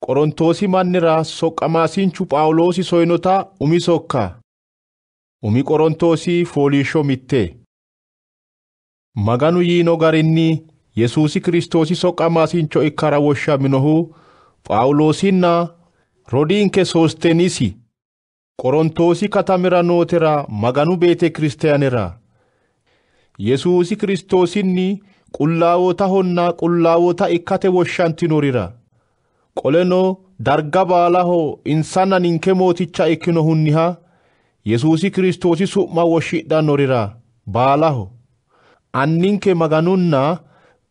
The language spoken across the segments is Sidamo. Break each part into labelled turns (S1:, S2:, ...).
S1: Qorontosi mannira soqqamaasinchu Phaawulosi soynota umisokka. Umi Qorontosi fooliisho mitte. Maganu yiino garinni Yesuusi Kiristoosi soqqamaasincho ikkara woshshaminohu Phaawulosinna Rodiinke Soosteenisi Qorontosi katamira nootera Maganu beete Kiristaanera. Yesuusi Kiristoosinni qullaawota honna qullaawota ikkate woshshantinorira. Qoleno darga baalaho insanna ninke mooticha ikkinohunniha Yesuusi Kiristoosi su'ma woshshidhannorira baalaho. Anninke Maganunna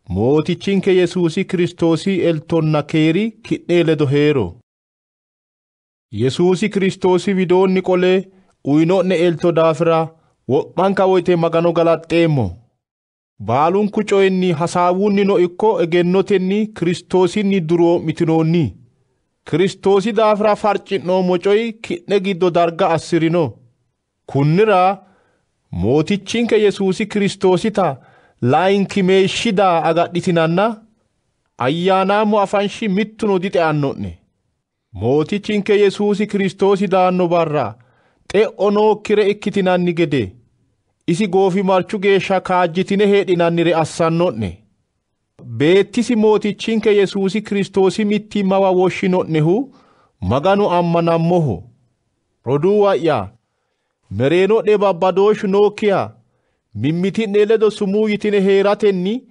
S1: mootichinke Yesuusi Kiristoosi eltonna keeri kidhee ledo heero. Yesuusi Kiristoosi widoonni qole uyino'ne elto daafira wo'manka woyte Magano galaxxeemmo. Baalunku coyinni hasaawunni no ikko egennotenni Kiristoosinni duroo mitinoonni. Kiristoosi daafira farci'noommo coyi kidhe giddo darga assirino. Kunnira mootichinke Yesuusi Kiristoosita laayinkimeeshshida agadhitinanna ayyaanaammo afanshi mittuno dite anno'ne. Mootichinke Yesuusi Kiristoosi daanno barra xe'o nookkire ikkitinanni gede isi goofi marchu geeshsha kaajjitine heedhinannire assanno'ne. Beettisi mootichinke Yesuusi Kiristoosi mittimmawa woshshino'nehu Maganu ammanammoho. Roduu wa'ya mereeno'ne babbadooshu nookkiha mimmiti'ne ledo sumuu yitine heeratenni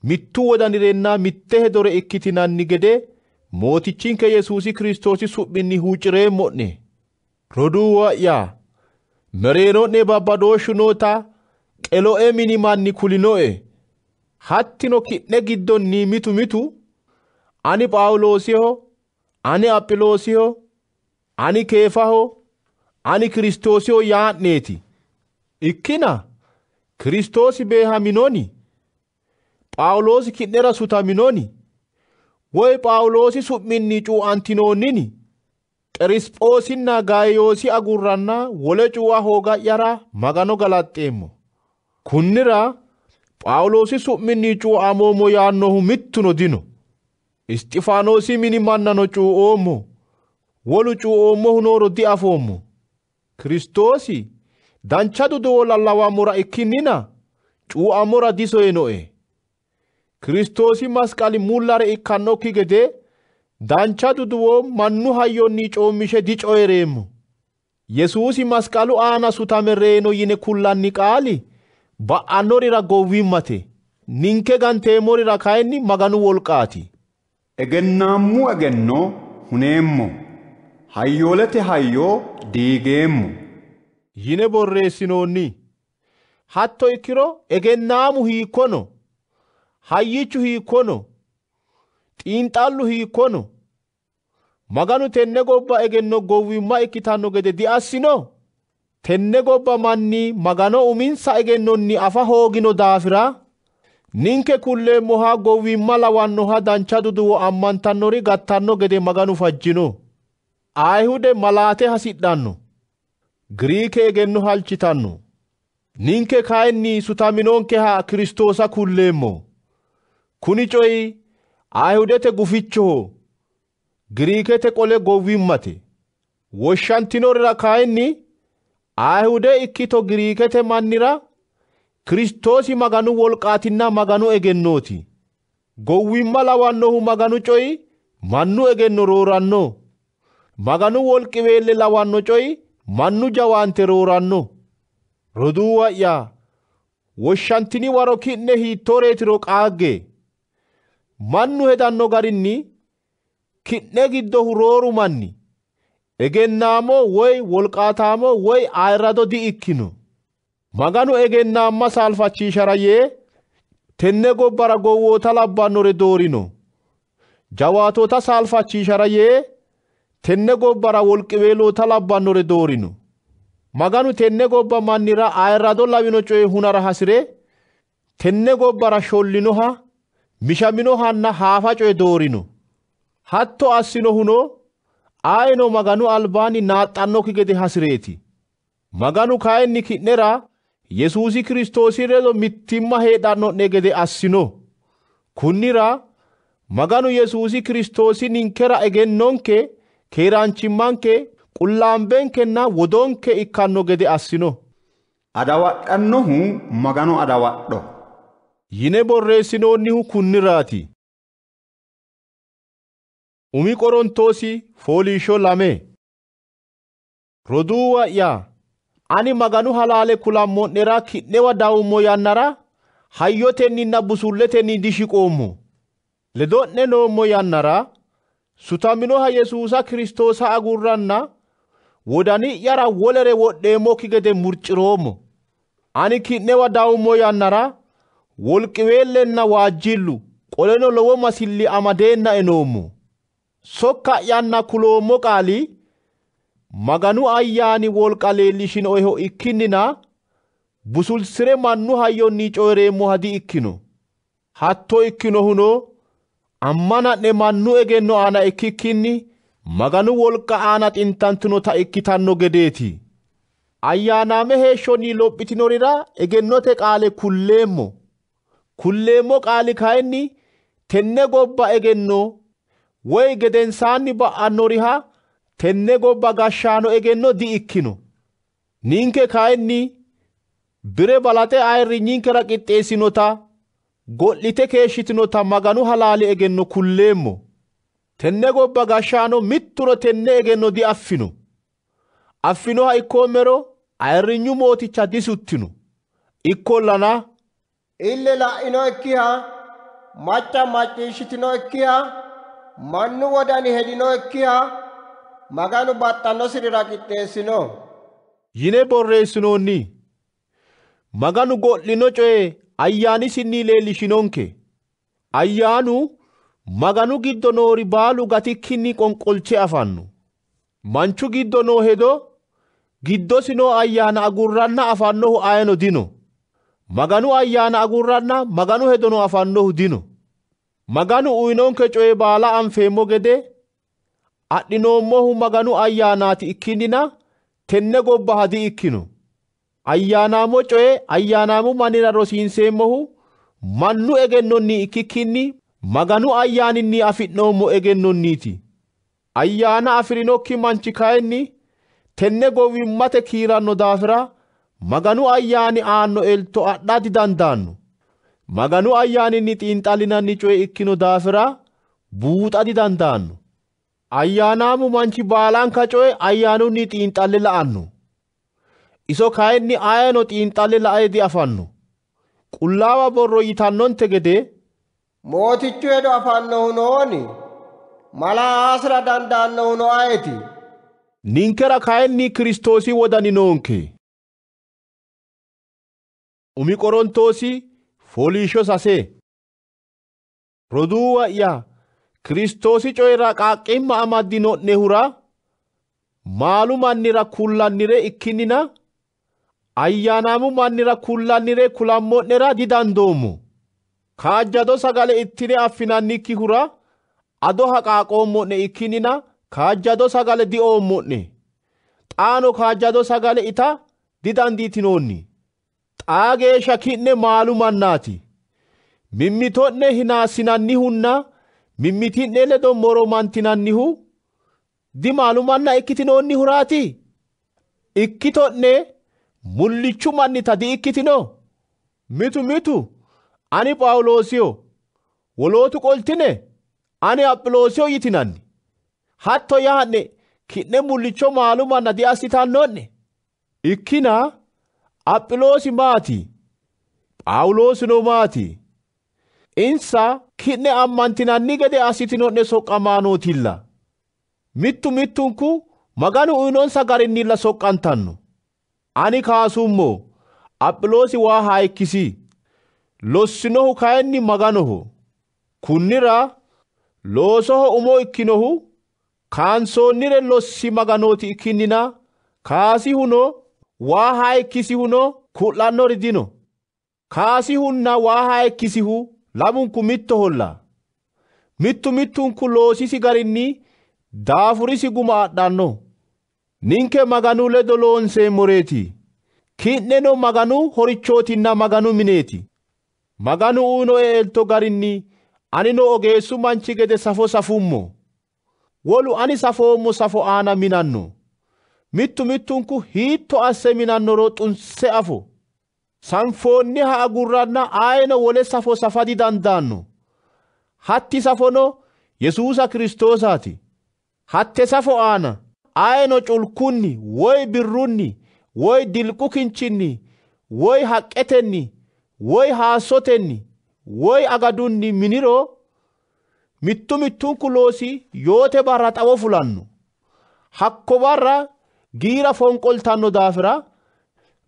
S1: mittu wodanirenna mitte hedore ikkitinanni gede mootichinke Yesuusi Kiristoosi su'minni huucireemmo'ne. Roduu wa'ya mereeno'ne babbadooshu noota qelo'e minimanni kulino'e. Hattino kidhe giddonni mitu ani Phaawulosiho, ani Aphiloosiho, ani Keefaho, ani Kiristoosiho yaa'neeti. Ikkina Kiristoosi beehaminoni, Phaawulosi kidhera sutaminoni, woy Phaawulosi su'minni cuu'antinoonnini, Qerisphoosinna Gaayiyoosi agurranna wole cuu'a hooga'yara Magano galaxxeemmo. Kunnira Phaawulosi su'minni cuu'amoommo yaannohu mittuno dino. Isxifaanoosi mini mannano cuu'oommo, wolu cuu'oommohu nooro diafoommo. Kiristoosi dancha duduwo lallawammora ikkinnina cuu'ammora disoyeno'e. Kiristoosi masqali mullare ikkannokki gede dancha duduwo mannu hayyonni coommishe dicoyereemmo. Yesuusi masqalu aana sutame reeno yine kullanni qaali ba'annorira gowwimmate, ninke ganteemmorira kayinni Maganu wolqaati.
S2: Egennaammu egenno huneemmo, hayyoolete hayyo diigeemmo
S1: yine borreessinoonni. Hatto ikkiro egennaamu hiikkono, hayyichu hiikkono, xiinxallu hiikkono, Maganu tenne gobba egenno gowwimma ikkitanno gede diassino. Tenne gobba manni Magano uminsa egennonni afa hoogino daafira ninke kulleemmoha gowwimma lawannoha dancha duduwo ammantannori gattanno gede Maganu fajjino. Ayihude malaate hasidhanno, Giriike egenno halchitanno. Ninke kayinni sutaminonkeha Kiristoosa kulleemmo. Kuni coyi Ayihudete gufichoho, Giriikete qole gowwimmate. Woshshantinorira kayinni Ayihude ikkito Giriikete mannira Kiristoosi Maganu wolqaatinna Maganu egennooti. Gowwimma lawannohu Maganu coyi mannu egenno rooranno. Maganu wolqiweelle lawanno coyi mannu jawaante rooranno. Roduu wa'ya woshshantini waro ki'ne hiittooreetiro qaagge. Mannu hedanno garinni ki'ne giddohu rooru manni egennaamo woy wolqaataamo woy ayirrado di''ikkino. Maganu egennaamma saalfachiishara yee tenne gobbara gowwoota labbannore doorino. Jawaatota saalfachiishara yee tenne gobbara wolqiweeloota labbannore doorino. Maganu tenne gobba mannira ayirrado lawino coye hunara hasire tenne gobbara shollinoha, mishaminohanna haafa coye doorino. Hatto assinohuno ayino Maganu albaanni naaxxannokki gede hasireeti. Maganu kayinni ki'nera Yesuusi Kiristoosi ledo mittimma heedhanno'ne gede assino. Kunnira maganu Yesuusi Kiristoosi ninkera egennonke keeraanchimmanke qullaambenkenna wodonke ikkanno gede assino.
S2: Adawadhannohu maganu adawadho
S1: yine borreessinoonnihu kunniraati. Umi Qorontoosi fooliishsho 2 Roduuwa yaa ani maganu halaale kulammo'nera ki'newa dawummo yannara hayyotenninna busulletenni dishiqoommo. Ledo'ne noommo yannara sutaminoha Yesuusa Kiristoosa agurranna wodani'yara wolere wodheemmokki gede murciroommo. Ani ki'newa dawummo yannara wolqiweellenna waajjillu qoleno lowo masilli amadeenna enoommo. Sokka'yanna kuloommo qaali maganu ayyaani wolqa leellishinoeho ikkinnina busulsire mannu hayyonni coyireemmoha di ikkino. Hatto ikkinohuno ammana'ne mannu egenno aana ikkikkinni maganu wolqa aana xintantinota ikkitanno gedeeti. Ayyaanaame heeshshonni lophitinorira egennote qaale kulleemmo qaali kayinni tenne gobba egenno woy gedensaanni ba'annoriha tenne gobba gashshaano egenno di ikkino. Ninke kayinni bire balaxe ayirrinyinkera qixxeessinota go'lite keeshshitinota maganu halaali egenno kulleemmo. Tenne gobba gashshaano mittuno tenne egenno di affinoha ikkoommero ayirrinyu mooticha disuttino. Ikkollana
S3: ille la'inokkiha macca macciishshitinokkiha mannu wodani hedinokkiha maganu baxxannosirira qixxeessino
S1: yine borreessinoonni. Maganu go'lino coye ayyaanisinni leellishinonke. Ayyaanu maganu giddo noori baalu gatikkinni qonqolche afanno. Manchu giddo noo hedo giddosi noo ayyaana agurranna afannohu ayeno dino. Maganu ayyaana agurranna maganu hedono afannohu dino. Maganu uyinonke coye baala anfeemmo gede adhinoommohu maganu ayyaanaati ikkinnina tenne gobba hadi ikkino. Ayyaanaamo coye ayyaanaamu manira rosiinseemmohu mannu egennonni ikkikkinni maganu ayyaaninni afi'noommo egennonniiti. Ayyaana afirinokki manchi kayinni tenne gowwimmate kiiranno daafira maganu ayyaani aanno elto adha didandaanno. Maganu ayyaaninni xiinxallinanni coye ikkino daafira buuxa didandaanno. Ayyaanaamu manchi baalanka coye ayyaanunni xiinxalle la'anno. Iso kayinni ayeno xiinxalle la'e diafanno. Qullaawa borro yitannonte gede
S3: mootichu hedo afannohu nooni mala asira dandaannohu no ayeti.
S1: Ninkera kayinni Kiristoosi wodani noonke. Umi Qorontoosi fooliishsho 3 Roduuwa yaa Kiristoosi coyira qaaqqimma amaddino'nehura maalu mannira kullannire ikkinnina ayyaanaamu mannira kullannire kulammo'nera didandoommo. Kaajjado sagale ittine affinannikkihura ado haqaaqoommo'ne ikkinnina kaajjado sagale di'oommo'ne. Xaano kaajjado sagale ita didandiitinoonni. Xaa geeshsha ki'ne maalu mannaati. Mimmito'ne hinaassinannihunna mimmiti'ne ledo moromantinannihu dimaalu manna ikkitinoonnihuraati. Ikkito'ne mullichu mannita di ikkitino. Mitu ani Phaawulosiyo wolootu qoltine ani Aphiloosiyo yitinanni. Hatto yaa'ne ki'ne mullicho maalu manna di assitanno'ne. Ikkina Aphiloosi maati? Phaawulosino maati? Insa ki'ne ammantinanni gede assitino'ne soqqamaanootilla. Mittunku maganu uyinonsa garinnilla soqqantanno. Ani kaasummo Aphiloosi waa hayikkisi. Lossinohu kayinni maganoho. Kunnira loosoho umo ikkinohu kaansoonnire lossi maganooti ikkinnina kaasihuno waa hayikkisihuno ku'lannori dino. Kaasihunna waa hayikkisihu lamunku mittoholla. Mittunku loosisi garinni daafurisi guma adhanno. Ninke maganu ledo loonseemmoreeti. Ki'neno maganu horichootinna maganu mineeti. Maganu uyino elto garinni ani no ogeessu manchi gede safo safummo wolu ani safoommo safo aana minanno mittu mittunku hiitto asse minannoro xunse afo sanfoonniha agurranna ayino wole safo safadi dandaanno hatti safono Yesuusa Kiristoosaati hatte safo aana ayino culkunni woy birrunni woy dilqu kinchinni woy haqqetenni woy haassotenni woy agadunni miniro mittu mittunku loosi yoote barra xawo fulanno hakko barra giira fonqoltanno daafira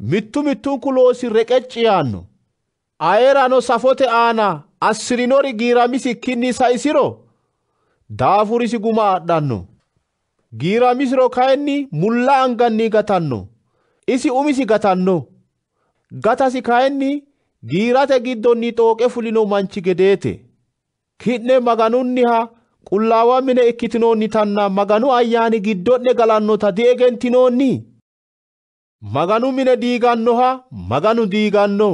S1: mittu mittunku loosi reqecci yaanno ayerano safote aana assirinori giiramisikkinni saisiro daafurisi guma adhanno giiramisiro kayinni mulla anganni gatanno isi umisi gatanno gatasi kayinni giirate giddonni xooqe fulino manchi gedeete ki'ne maganunniha qullaawa mine ikkitinoonnitanna maganu ayyaani giddonne galannota diegentinoonni maganu mine diigannoha maganu diiganno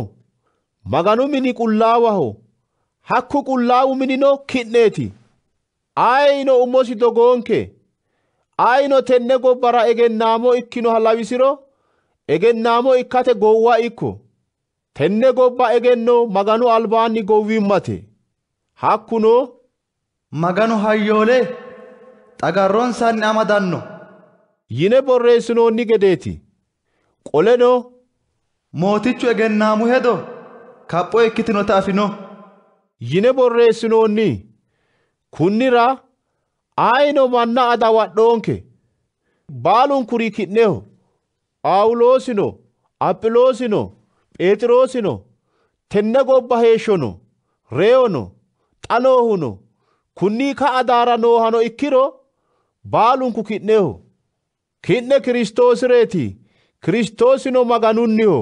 S1: maganu mini qullaawaho hakku qullaawu minino ki'neeti ayino umosi dogoonke ayino tenne gobbara egennaamo ikkinoha lawisiro egennaamo ikkate gowwa ikko tenne gobba egenno maganu albaanni gowwimmate hakkuno
S4: maganu hayyoole xagarronsanni amadanno
S1: yine borreessinoonni gedeeti qoleno
S4: mootichu egennaamu hedo kapho ikkitinota afino
S1: yine borreessinoonni kunnira ayino manna adawadhoonke baalunkuri ki'neho Phaawulosino Aphiloosino Phexrosino tenne gobba heeshshono reyono xanoohuno kunni ka'a daara noohano ikkiro baalunku ki'neho ki'ne Kiristoosireeti Kiristoosino maganunniho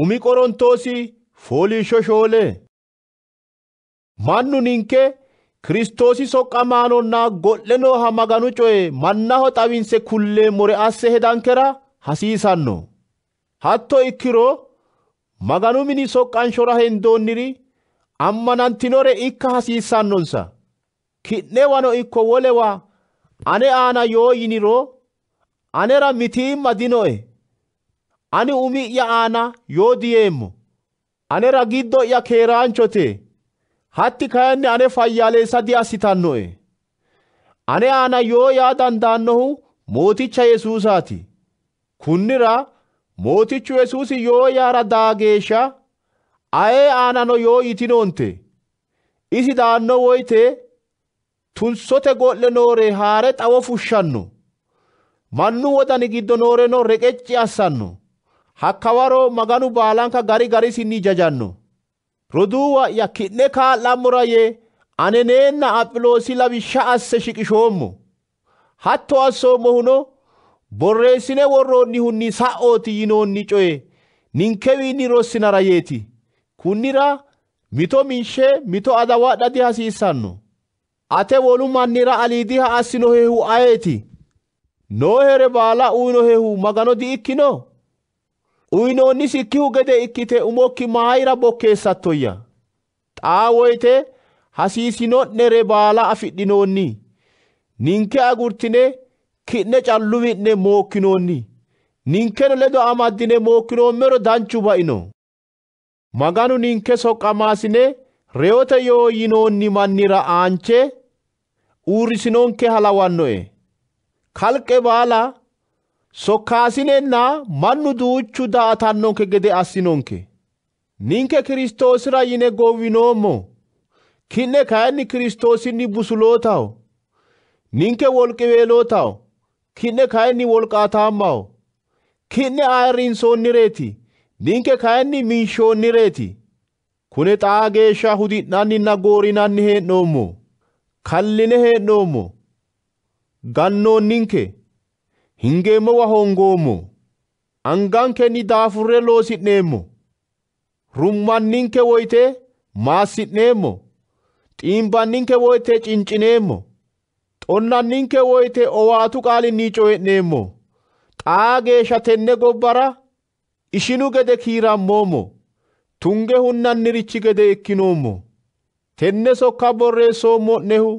S1: umi Qorontoosi fooliishsho shoole mannu ninke Kiristoosi soqqamaanonna go'le nooha maganu coye mannaho xawinse kulleemmore asse hedankera hasiisanno hatto ikkiro maganu mini soqqanshora hendoonniri ammanantinore ikka hasiissannonsa ki'newano ikko wolewa ane aana yoo yiniro anera mitiimma dinoe ani umi'ya aana yoo diyeemmo anera giddo'ya keeraanchote hatti kayinni ane fayyaaleessa diassitannoe ane aana yoo yaa dandaannohu mooticha Yesuusaati kunnira mootichu Yesuusi yoo yaara daageeshsha aye aanano yoo yitinoonte isi daanno woyte tunsote go'le noore haare xawo fushshanno mannu wodani giddo nooreno reqecci assanno hakkawaro maganu baalanka gari garisinni jajanno roduuwa ya ki'ne kaa'lammora yee aneneenna Aphiloosi lawishsha asse shiqishoommo hatto assoommohuno borreessine worroonnihunni sa'ooti yinoonni coye ninkewiinni rossinara yeeti kunnira mito minshe mito adawadha dihasiissanno ate wolu mannira aliidiha assinohehu ayeeti noohere baala uyinohehu magano di ikkino uyinoonni sikkihu gede ikkite umokki maayira bokkeessattoyya xaa woyte hasiisino'nere baala afidhinoonni ninke agurtine ki'ne calluwi'ne mookkinoonni ninkeno ledo amaddine mookkinoomero danchu baino maganu ninke soqqamaasine reyote yoo yinoonni mannira aanche uurrisinonke halawannoe kalqe baala sokkaasinenna mannu duuchu daa''atannonke gede assinonke ninke Kiristoosira yine gowwinoommo ki'ne kayinni Kiristoosinni busulootaho ninke wolqiweelootaho ki'ne kayinni wolqaataammaho ki'ne ayirrinsoonnireeti ninke kayinni minshoonnireeti kune xaa geeshsha hudi'nanninna goorinanni hee'noommo kalline hee'noommo gannoonninke hingeemmowa hongoommo angankenni daafurre loosi'neemmo rummanninke woyte maassi'neemmo xiimbanninke woyte cincineemmo xonnanninke woyte owaatu qaalinni coye'neemmo xaa geeshsha tenne gobbara ishinu gede kiirammoommo tunge hunnannirichi gede ikkinoommo. Tenne sokka borreessoommo'nehu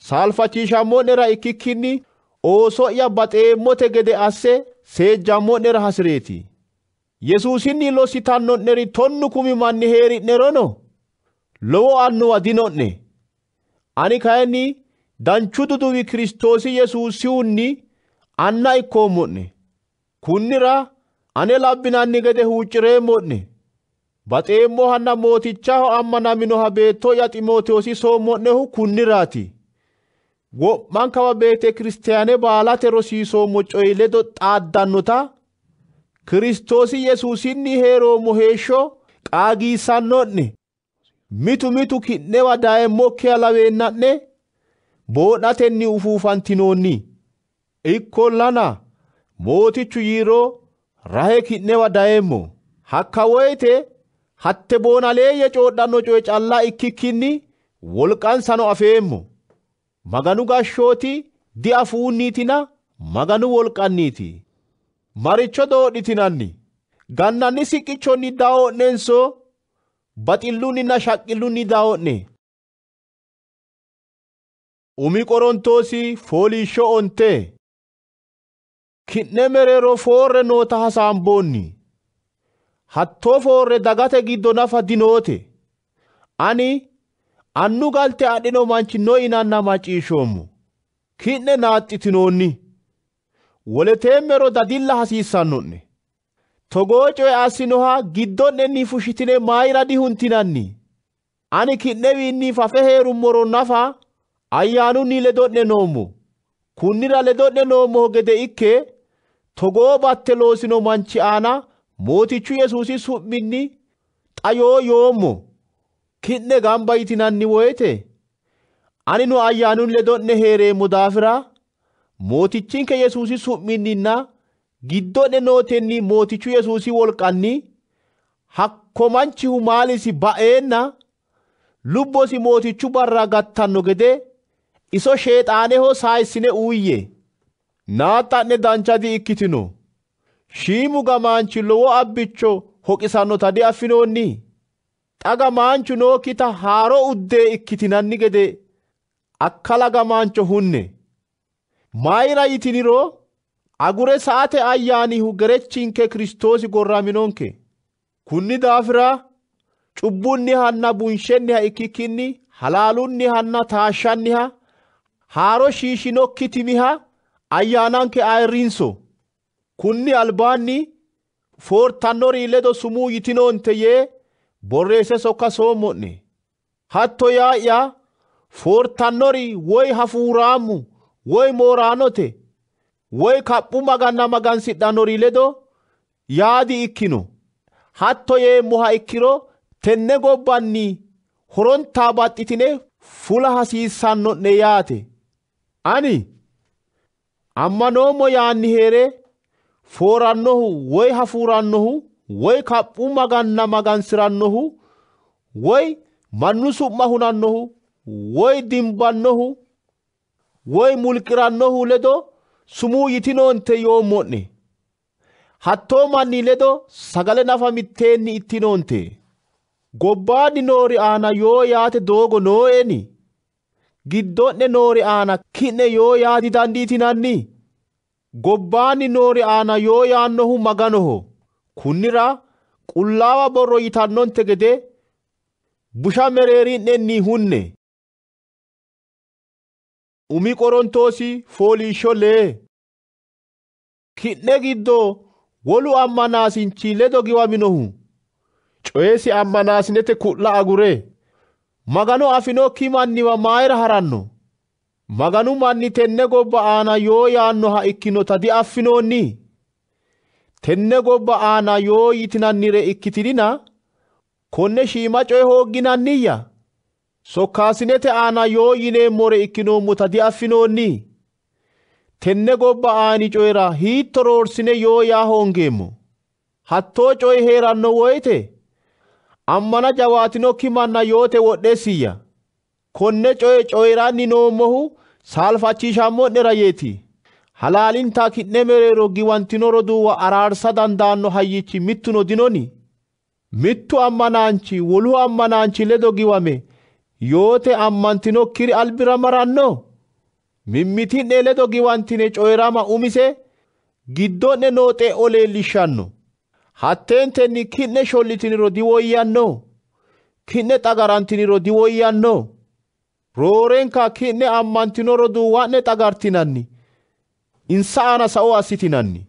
S1: saalfachiishammo'nera ikkikkinni ooso'ya baxeemmote gede asse seejjammo'nera hasireeti. Yesuusinni lossitanno'neri tonnu kumi manni heeri'nerono lowo annuwa dino'ne. Ani kayinni danchu duduwi Kiristoosi Yesuusihunni anna ikkoommo'ne. Kunnira ane labbinanni gede huuccireemmo'ne. Baxeemmohanna mootichaho ammanaminoha beetto'ya Ximootewosi soommo'nehu kunniraati. Wo'mankawa beete kiristaane baalate rosiisoommo coyi ledo xaaddannota Kiristoosi Yesuusinni heeroommo heeshsho qaagiissanno'ne. Mitu mitu ki'newa daayemmokkiha laweenna'ne boodhatenni ufuufantinoonni. Ikkollana mootichu yiiroo rahe ki'newa daayemmo. Hakka woyte hatte boonaleeyye coodhanno coye calla ikkikkinni wolqansano afeemmo. Maganu gashshooti diafuunniitina maganu wolqanniiti. Maricho doodhitinanni gannanni siqqichonni daa'o'nenso baxillunninna shaqqillunni daa'o'ne. Umi Qorontoosi fooliishsho onte. Ki'ne mereero foorre noota hasaamboonni. Hattoo foorre dagate giddo nafa dinoote. Ani annu galte adhino manchi no inanna macciishshoommo. Ki'ne naaxxitinoonni. Woleteemmero dadilla hasiissanno'ne. Togoo coye assinoha giddon'enni fushitine mayira dihuntinanni. Ani ki'newiinni fafe heerummoro nafa ayyaanunni ledo'ne noommo. Kunnira ledo'ne noommo gede ikke togoo batte loosino manchi aana mootichu Yesuusi su'minni xayoo yoommo. Ki'ne gamba yitinanni woyte ani no ayyaanun ledo'ne heereemmo daafira mootichinke Yesuusi su'minninna giddon'ne nootenni mootichu Yesuusi wolqanni hakko manchihu maalisi ba'eenna lubbosi mootichu barra gattanno gede iso sheexaaneho saayissine uuyye. Naaxxa'ne dancha di ikkitino. Shiimu gamaanchi lowo abbicho hoqisannota diaffinoonni. Xa gamaanchu nookkita haaro uddee ikkitinanni gede akkala gamaancho hunne. Mayira yitiniro agure saate ayyaanihu gerechinke Kiristoosi gorraminonke. Kunni daafira cubbunnihanna bunshenniha ikkikkinni halaalunnihanna taashshanniha haaro shiishinokkitimiha ayyaananke ayirrinso. Kunni albaanni foortannori ledo sumuu yitinoonte yee borreesse sokka soommo'ne. Hatto yaa'ya foortannori woy hafuuraammu woy mooraanote woy kaphu maganna magansidhannori ledo yaadi ikkino. Hatto yeemmoha ikkiro tenne gobbanni horontaa baxxitine fula hasiissanno'ne yaate. Ani ammanoommo yaanni heere foorannohu woy hafuurannohu woy kaphu maganna magansirannohu woy mannu su'ma hunannohu woy dimbannohu woy mulqirannohu ledo sumuu yitinoonte yoommo'ne. Hattoo manni ledo sagale nafa mitteenni ittinoonte. Gobbaanni noori aana yoo yaate doogo noo'eni giddo'ne noori aana ki'ne yoo yaadi dandiitinanni. Gobbaanni noori aana yoo yaannohu maganoho. Kunnira qullaawa borro yitannonte gede busha mereeri'nenni hunne. Umi Qorontoosi fooliishsho lee. Ki'ne giddo wolu ammanaasinchi ledo giwaminohu coyeesi ammanaasinete ku'la agure magano afinokki manniwa mayira haranno. Maganu manni tenne gobba aana yoo yaannoha ikkinota diaffinoonni. Tenne gobba aana yoo yitinannire ikkitinina konne shiima coye hoogginanniyya. Sokkaasinete aana yoo yineemmore ikkinoommota diaffinoonni. Tenne gobba aani coyira hiitto roorsine yoo yaa hoongeemmo. Hattoo coye heeranno woyte ammana jawaatinokki manna yoote wodheessiyya. Konne coye coyiranni noommohu saalfachiishammo'nera yeeti. Halaalintaa ki'ne mereero giwantino roduuwa araarsa dandaanno hayyichi mittuno dinoni. mittu ammanaanchi wolu ammanaanchi ledo giwame yoote ammantinokkiri albira maranno mimmitinne ledo giwantine coyrama umise giddonne nooxe oleellishshanno hatteentenni kinne shollitiniro diwoyyanno kinne xagarantiniro diwoyyanno roorenka kinne ammantinoro duwwa'ne xagartinanni insa aana sao assitinanni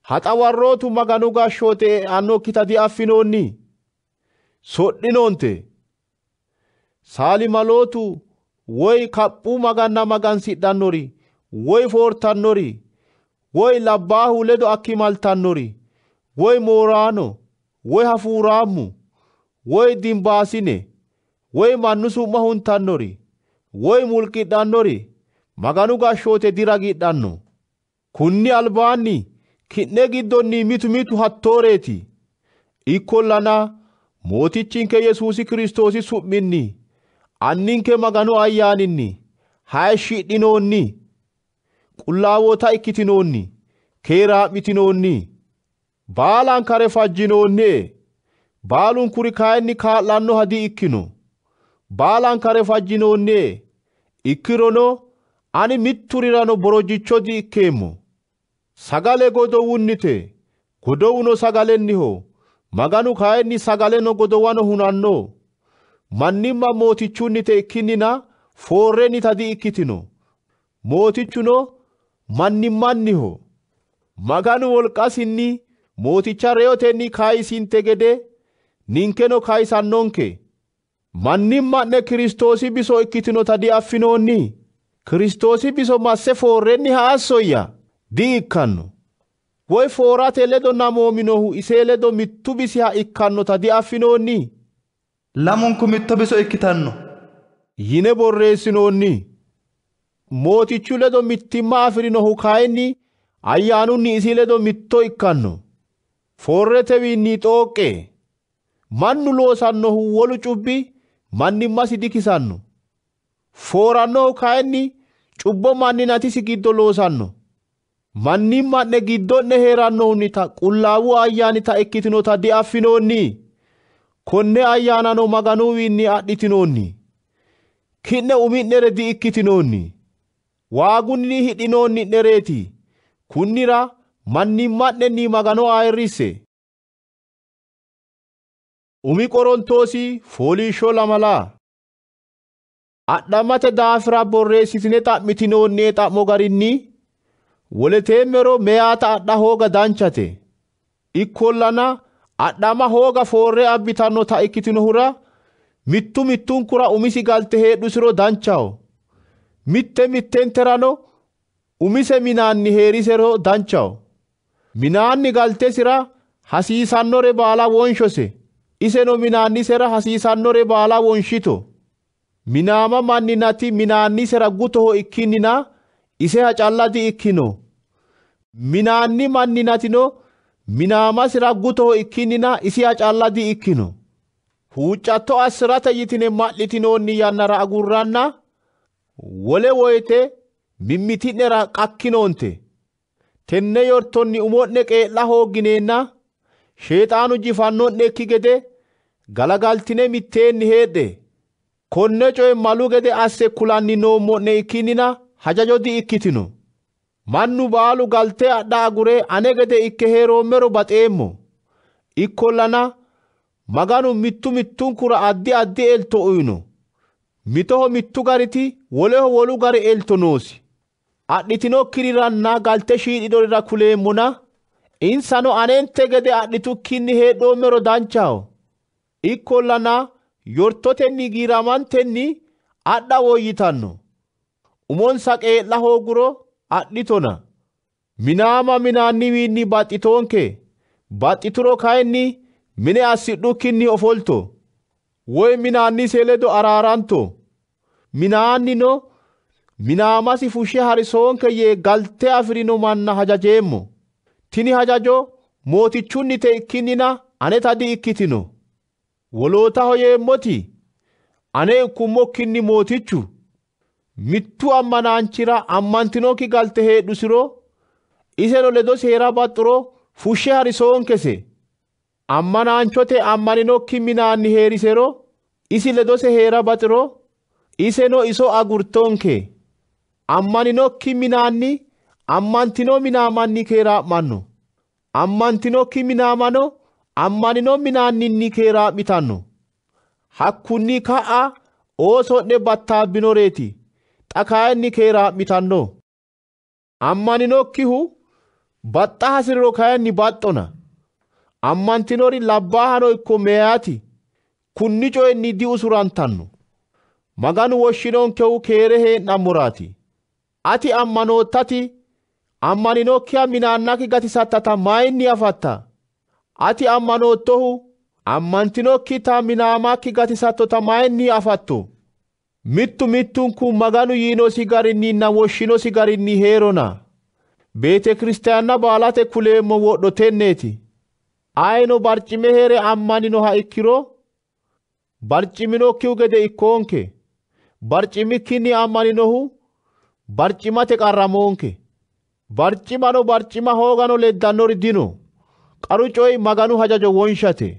S1: haxawarrootu maganu gashshoote e'annokkita diaffinoonni sodhinoonte saalimalootu woy kaphuu maganna magansidhannori woy foortannori woy labbaahu ledo akkimaltannori woy mooraano woy hafuuraammu woy dimbaasine woy mannu su'ma huntannori woy mulqidhannori maganu gashshoote diragidhanno kunni albaanni kinne giddonni mitu hattooreeti ikkollana mootichinke Yesuusi Kiristoosi su'minni anninke maganu ayyaaninni hayishshidhinoonni qullaawota ikkitinoonni keeraa'mitinoonni baalan kare fajjinoonni baalun kuri kayinni kaa'lannoha di''ikkino baalan kare fajjinoonni ikkirono ani mitturirano borojjicho di''ikkeemmo sagale godowunnite godowuno sagalenniho maganu kayinni sagaleno godowano hunanno mannimma mootichunnite ikkinnina foorrennita di''ikkitino mootichuno mannimmanniho maganu wolqasinni mooticha reyotenni kayisinte gede ninkeno kayisannonke mannimma'ne Kiristoosi biso ikkitinota diaffinoonni Kiristoosi biso masse foorrenni haassoyya di''ikkanno woy foorate ledo namoominohu isee ledo mittu bisiha ikkannota diaffinoonni
S4: lamunku mitto biso ikkitanno
S1: yine borreessinoonni mootichu ledo mittimma afirinohu kayinni ayyaanunni isi ledo mitto ikkanno foorretewiinni xooqqe mannu loosannohu wolu cubbi mannimmasi dikisanno foorannohu kayinni cubbo manninatisi giddo loosanno mannimma'ne giddonne heerannohunnita qullaawu ayyaanita ikkitinota diaffinoonni konne ayyaanano maganuwiinni adhitinoonni kinne umi'nere di''ikkitinoonni waagunni hidhinoonni'nereeti kunnira mannimma'nenni magano ayirrisse umi qorontoosi fooliishsho lamalaa adhammate daafira borreessitine xa'mitinoonni xa'mo garinni woleteemmero meyaata adha hooga danchate ikkollana adhama hooga foorre abbitannota ikkitinohura mittunkura umisi galte heedhusiro danchaho mittenterano umise minaanni heerisero danchaho minaanni galtesira hasiisannore baala wonshose iseno minaannisera hasiisannore baala wonshito minaama manninati minaannisera gutoho ikkinnina iseha calla di''ikkino minaanni manninatino minaamasira gutoho ikkinnina isiha calla di''ikkino huuccatto assirate yitine ma'litinoonni yannara agurranna wole woyte mimmiti'nera qakkinoonte tenne yortonni umo'ne qee'la hooggineenna sheexaanu jifanno'nekki gede galagaltine mitteenni heedhe konne coye malu gede asse kulanni noommo'ne ikkinnina hajajo di''ikkitino mannu baalu galte adha agure ane gede ikke heeroommero baxeemmo ikkollana maganu mittunkura addi elto uyino mitoho mittu gariti woleho wolu gari elto noosi adhitinokkiriranna galte shiidhidorira kuleemmona insano anente gede adhitukkinni heedhoommero danchaho ikkollana yortotenni giiramantenni adha woyyitanno umonsa qee'la hooguro adhitona minaama minaanniwiinni baxxitonke baxxituro kayinni mine assidhukkinni ofolto woy minaannise ledo araaranto minaannino minaamasi fushshe harisoonke yee galte afirino manna hajajeemmo tini hajajo mootichunnite ikkinnina aneta di''ikkitino wolootaho yeemmoti ane ikkummokkinni mootichu mittu ammanaanchira ammantinokki galte heedhusiro iseno ledo seera baxxuro fushshe harisoonkese ammanaanchote ammaninokki minaanni heerisero isi ledose heera baxiro iseno iso agurtonke ammaninokki minaanni ammantino minaamanni keeraa'manno ammantinokki minaamano ammanino minaanninni keeraa'mitanno hakkunni ka'a ooso'ne battaabbinoreeti xa kayinni keeraa'mitanno ammaninokkihu baxxa hasiriro kayinni baxxona ammantinori labbaahano ikko meyaati kunni coyenni diusurantanno maganu woshshinonkehu keere hee'nammoraati ati ammanoottati ammaninokkiha minaannaki gatisattata mayinni afatta ati ammanoottohu ammantinokkita minaamakki gatisattota mayinni afatto mittu mittunku maganu yiinosi garinninna woshshinosi garinni heerona beete kiristaanna baalate kuleemmo wodho tenneeti ayino barcime heere ammaninoha ikkiro barciminokkihu gede ikkoonke barcimikkinni ammaninohu barcimate qarramoonke barcimano barcima hoogano leddannori dino qaru coyi maganu hajajo wonshate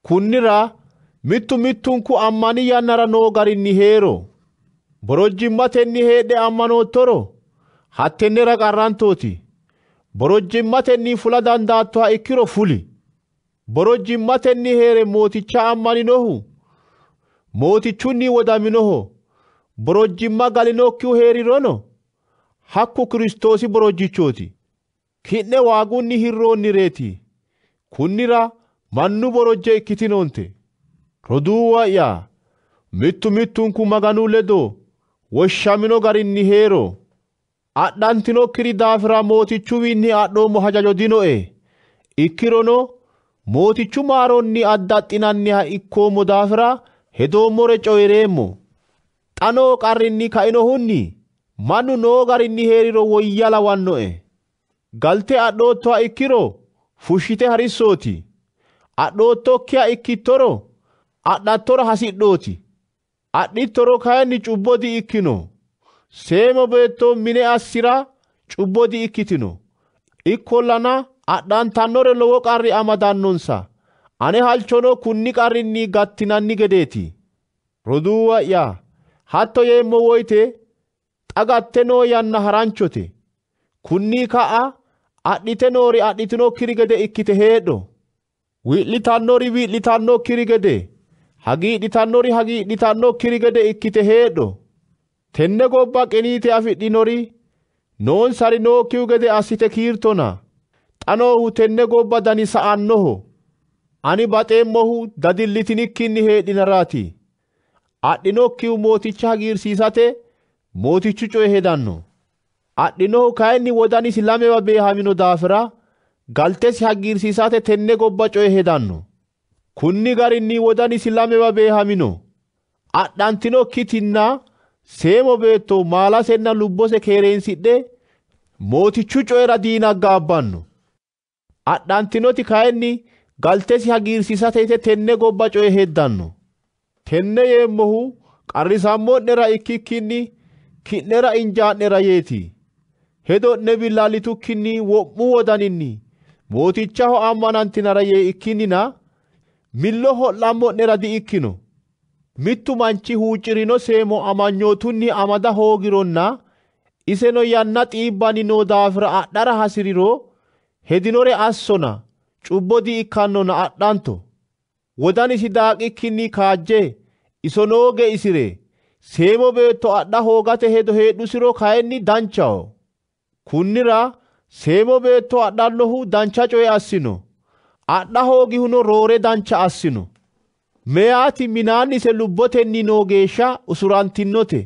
S1: kunnira mittu mittunku ammani yannara noo garinni heero borojjimmatenni heedhe ammanoottoro hattennera qarrantooti borojjimmatenni fula dandaattoha ikkiro fuli borojjimmatenni heere mooticha ammaninohu mootichunni wodaminoho borojjimma galinokkihu heerirono hakku Kiristoosi borojjichooti ki'ne waagunni hirroonnireeti kunnira mannu borojje ikkitinonte roduuwa'ya mittu mittunku maganu ledo woshshamino garinni heero adhantinokkiri daafira mootichuwiinni adhoommo hajajo dinoe ikkirono mootichu maaronni addaxxinanniha ikkoommo daafira hedoommore coyireemmo xanoo qarrinni kainohunni mannu noo garinni heeriro woyya lawannoe galte adhoottoha ikkiro fushshite harissooti adhoottokkiha ikkittoro adhattora hasidhooti adhittoro kayinni cubbo di ikkino seemo beetto mine assira cubbo di ikkitino ikkollana adhantannore lowo qarri amadannonsa ane halchono kunni qarrinni gattinanni gedeeti roduuwa'ya hatto yeemmo woyte xagatte noo yanna haranchote kunni ka'a adhite noori adhitinokkiri gede ikkite heedho wi'litannori wi'litannokkiri gede hagiidhitannori hagiidhitannokkiri gede ikkite heedho tenne gobba qiniite afidhinori noonsari nookkihu gede assite kiirtona xanoohu tenne gobba dani sa'annoho ani baxeemmohu dadillitinikkinni heedhinaraati adhinokkihu mooticha hagiirsiisate mootichu coye hedanno adhinohu kayinni wodanisi lamewa beehamino daafira galtesi hagiirsiisate tenne gobba coye hedanno kunni garinni wodanisi lamewa beehamino adhantinokkitinna seemo beetto maalasenna lubbose keereensidhe mootichu coyera diinaggaabbanno adhantinoti kayinni galtesi hagiirsiisate tenne gobba coye heddanno tenne yeemmohu qarrisammo'nera ikkikkinni ki'nera injaa'nera yeeti hedo'ne billaalitukkinni wo'mu wodaninni mootichaho ammanantinara yee ikkinnina millo ho'lammo'nera di ikkino mittu manchi huuccirino seemo amanyootunni amada hoogironna iseno yanna xiibbani noo daafira adhara hasiriro hedinore assona cubbo di ikkannona adhanto wodanisi daaqikkinni kaajje iso nooge isire seemo beetto adha hoogate hedo heedhusiro kayinni danchaho kunnira seemo beetto adhannohu dancha coye assino adha hoogihuno roore dancha assino meyaati minaannise lubbotenni noo geeshsha usurantinnote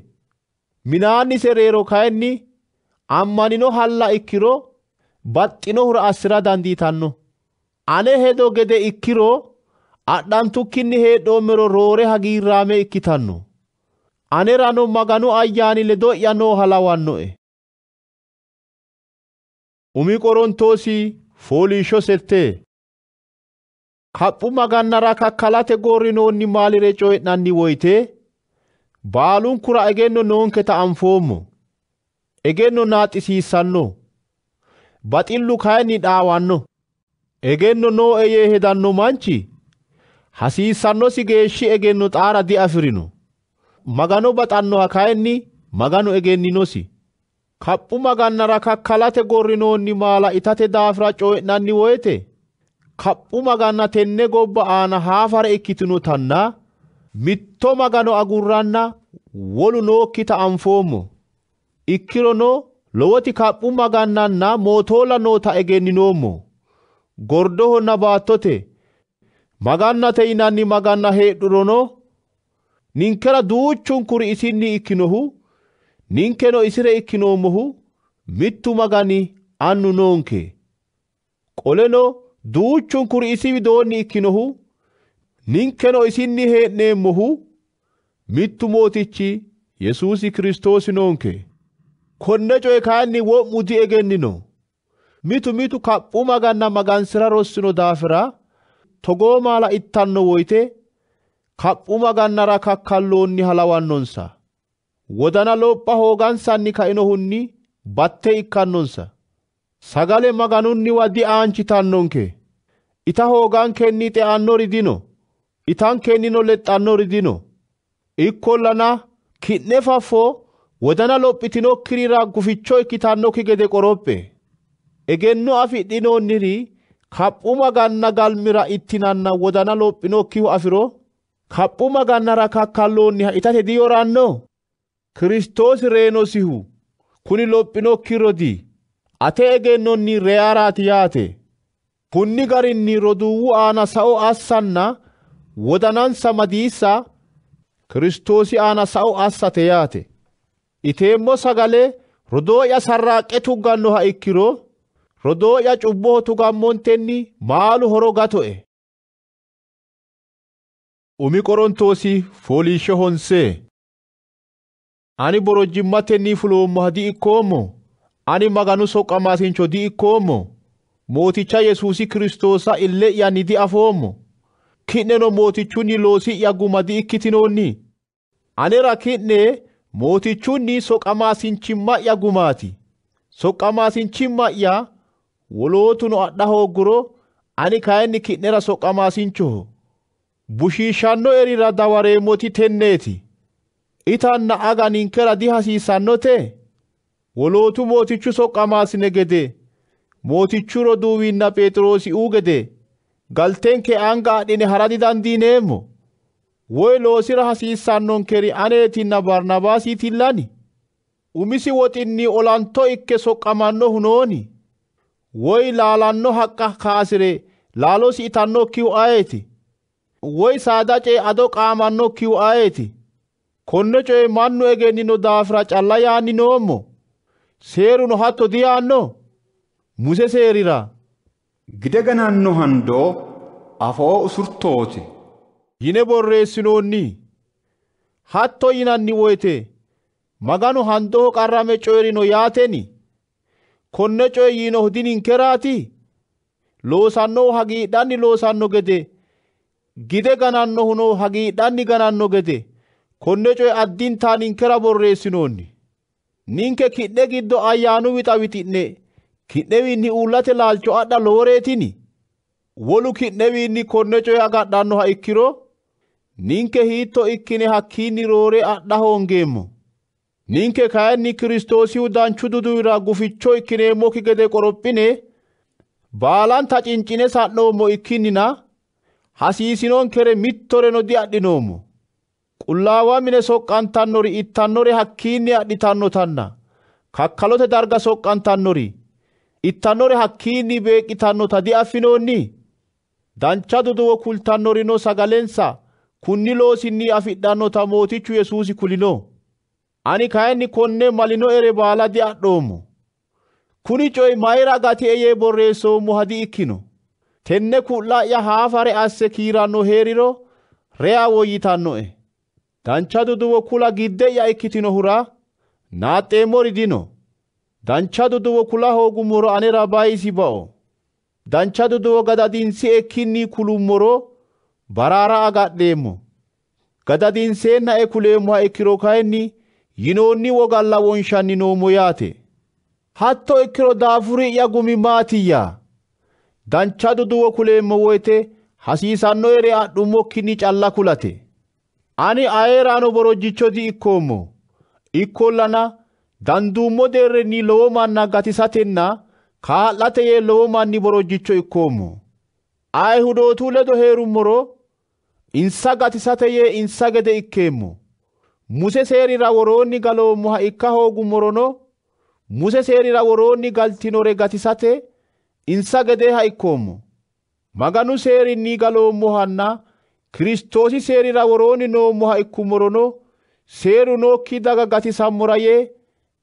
S1: minaannise reero kayinni ammanino halla ikkiro baxxinohura assira dandiitanno ane hedo gede ikkiro adhantukkinni heedhoommero roore hagiirraame ikkitanno anerano maganu ayyaani ledo'ya nooha lawannoe umi qorontoosi fooliishsho 7 kaphu magannara kakkalate gorrinoonni maalire coyi'nanni woyte baalunkura egenno noonketa anfoommo egenno naaxisiissanno baxillu kayinni dhaawanno egenno noo'e yee hedanno manchi hasiissannosi geeshshi egenno xaara diafirino. Magano baxannoha kayinni maganu egenninosi. Kaphu magannara kakkalate gorrinoonni maala itate daafira coyi'nanni woyte kaphu maganna tenne gobba aana haafare ikkitinotanna mitto magano agurranna wolu nookkita anfoommo. Ikkirono lowoti kaphu magannanna mootolla noota egenninoommo. Gordohonna baattote magannate yinanni maganna heedhurono ninkera duuchunkuri isinni ikkinohu ninkeno isire ikkinoommohu mittu magani annu noonke. Qoleno duuchunkuri isi widoonni ikkinohu ninkeno isinni hee'neemmohu mittu mootichi Yesuusi Kiristoosi noonke. Konne coye kayinni wo'mu diegennino. Mitu kaphu maganna magansira rossino daafira togoo maala ittanno woyte kaphu magannara kakkalloonni halawannonsa. Wodana lopha hoogansanni kainohunni batte ikkannonsa. Sagale maganunniwa diaanchitannonke. Ita hoogankenni xe'annori dino. Itankennino lexxannori dino. Ikkollana ki'ne faffo wodana lophitinokkirira guficho ikkitannokki gede qorophe. Egenno afidhinoonniri kaphu maganna galmira ittinanna wodana lophinokkihu afiro kaphu magannara kakkalloonniha itate diyoranno. Kiristoosi reenosihu kuni lophinokkirodi ate egennonni reyaaraati yaate. Kunni garinni roduuwu aana sao assanna wodanansa madiissa Kiristoosi aana sao assate yaate. Iteemmo sagale rodoo'ya sarraaqe tuggannoha ikkiro rodoo'ya cubboho tugammontenni maalu horo gato'e. Umi Qorontoosi fooliishsho honse. Ani borojjimmatenni fuloommoha di'ikkoommo. Ani maganu soqqamaasincho di'ikkoommo. Mooticha Yesuusi Kiristoosa ille'yanni di'afoommo. Ki'neno mootichunni loosi'ya guma di'ikkitinoonni. Anera ki'ne mootichunni soqqamaasinchimma'ya gumaati. Soqqamaasinchimma'ya wolootuno adha hoogguro ani kayinni ki'nera soqqamaasinchoho. Bushiishshanno erira dawareemmoti tenneeti. Itanna aga ninkera dihasiissannote wolootu mootichu soqqamaasine gede mootichu roduuwinna Phexroosi'uu gede galtenke anga adhine hara didandiineemmo. Woy loosira hasiissannonkeri aneetinna Barnaabaasiitillani umisi woxinni olanto ikke soqqamannohu nooni? Woy laalanno haqqa kaasire laalosi itannokkihu ayeeti? Woy saada cee ado qaamannokkihu ayeeti? Konne coye mannu egennino daafira calla yaanni noommo. Seeruno hatto diyaanno. Muse seerira
S2: Gide gananno handoo afoo usurtooti
S1: yine borreessinoonni. Hatto yinanni woyte maganu handoo qarrame coyrino yaateni. Konne coye yiinohu dininkeraati. Loosannohu hagiidhanni loosanno gede gide ganannohuno hagiidhanni gananno gede konne coye addintaa ninkera borreessinoonni. Ninke ki'ne giddo ayyaanu wixa wixi'ne ki'newiinni uullate laalcho adha looreetini. Wolu ki'newiinni konne coye agadhannoha ikkiro ninke hiitto ikkine hakkiinni roore adha hoongeemmo. Ninke kayinni Kiristoosihu danchu duduwira guficho ikkineemmokki gede qorophine baalanta cincine sa'noommo ikkinnina hasiisinonkere mittoreno diadhinoommo. Qullaawa mine soqqantannori ittannore hakkiinni adhitannotanna kakkalote darga soqqantannori ittannore hakkiinni beeqqitannota diaffinoonni. Dancha duduwo kultannorino sagalensa kunni loosinni afidhannota mootichu Yesuusi kulino. Ani kayinni konne malino ere baala diadhoommo. Kuni coy mayra gati yee borreessoommoha di'ikkino. Tenne ku'la'ya haafare asse kiiranno heeriro rea woyyitannoe. Dancha duduwo kula gidde'ya ikkitinohura naaxxeemmori dino. Dancha duduwo kula hoogummoro anera bayisi bao. Dancha duduwo gadadinsi ekkinni kulummoro baraara agadheemmo. Gadadinseenna kuleemmoha ikkiro kayinni yinoonni wogalla wonshanni noommo yaate. Hatto ikkiro daafuri'ya gumi maatiyya? dancha duduwo kuleemmo woyte hasiisannoere adhummokkinni calla kulate. Ani ayeeraano borojjicho di ikkoommo. Ikkollana danduummo deerrenni lowo manna gatisatenna kaa'late yee lowo manni borojjicho ikkoommo. Ayihudootu ledo heerummoro insa gatisate yee insa gede ikkeemmo. Muse seerira woroonni galoommoha ikka hoogummorono Muse seerira woroonni galtinore gatisate insa gedeha ikkoommo. Maganu seerinni galoommohanna Kiristoosi seerira woroonni noommoha ikkummorono seeru nookki daga gatisammora yee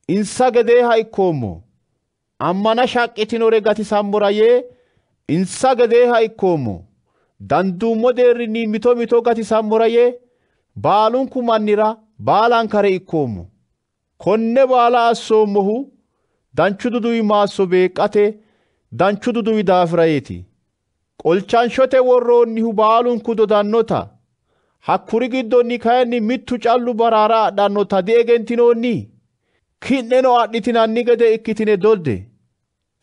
S1: insa gedeha ikkoommo. Ammana shaqqitinore gatisammora yee insa gedeha ikkoommo. Danduummo deerrinni mito mito gatisammora yee baalunku mannira baalankare ikkoommo. Konne baala assoommohu danchu duduwi maasso beeqqate danchu duduwi daafirayeeti. Qolchanshote worroonnihu baalunku dodannota hakkuri giddonni kayinni mittu callu baraara adhannota diegentinoonni ki'neno adhitinanni gede ikkitine dolde.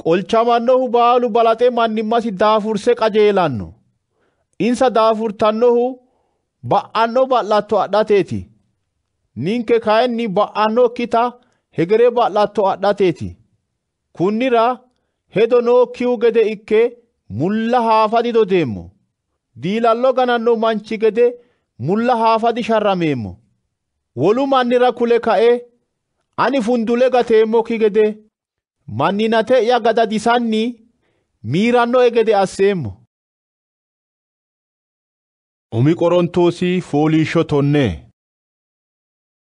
S1: Qolchamannohu baalu balaxe mannimmasi daafurse qajeelanno. Insa daafurtannohu ba'anno ba'latto adhateeti. Ninke kayinni ba'annokkita hegere ba'latto adhateeti. Kunnira hedo nookkihu gede ikke mulla haafadi dodeemmo. Diilallo gananno manchi gede mulla haafadi sharrameemmo. Wolu mannira kule ka'e ani fundule gateemmokki gede manninate'ya gadadisanni miiranno'e gede asseemmo. Umi Qorontoosi fooliishsho tonne.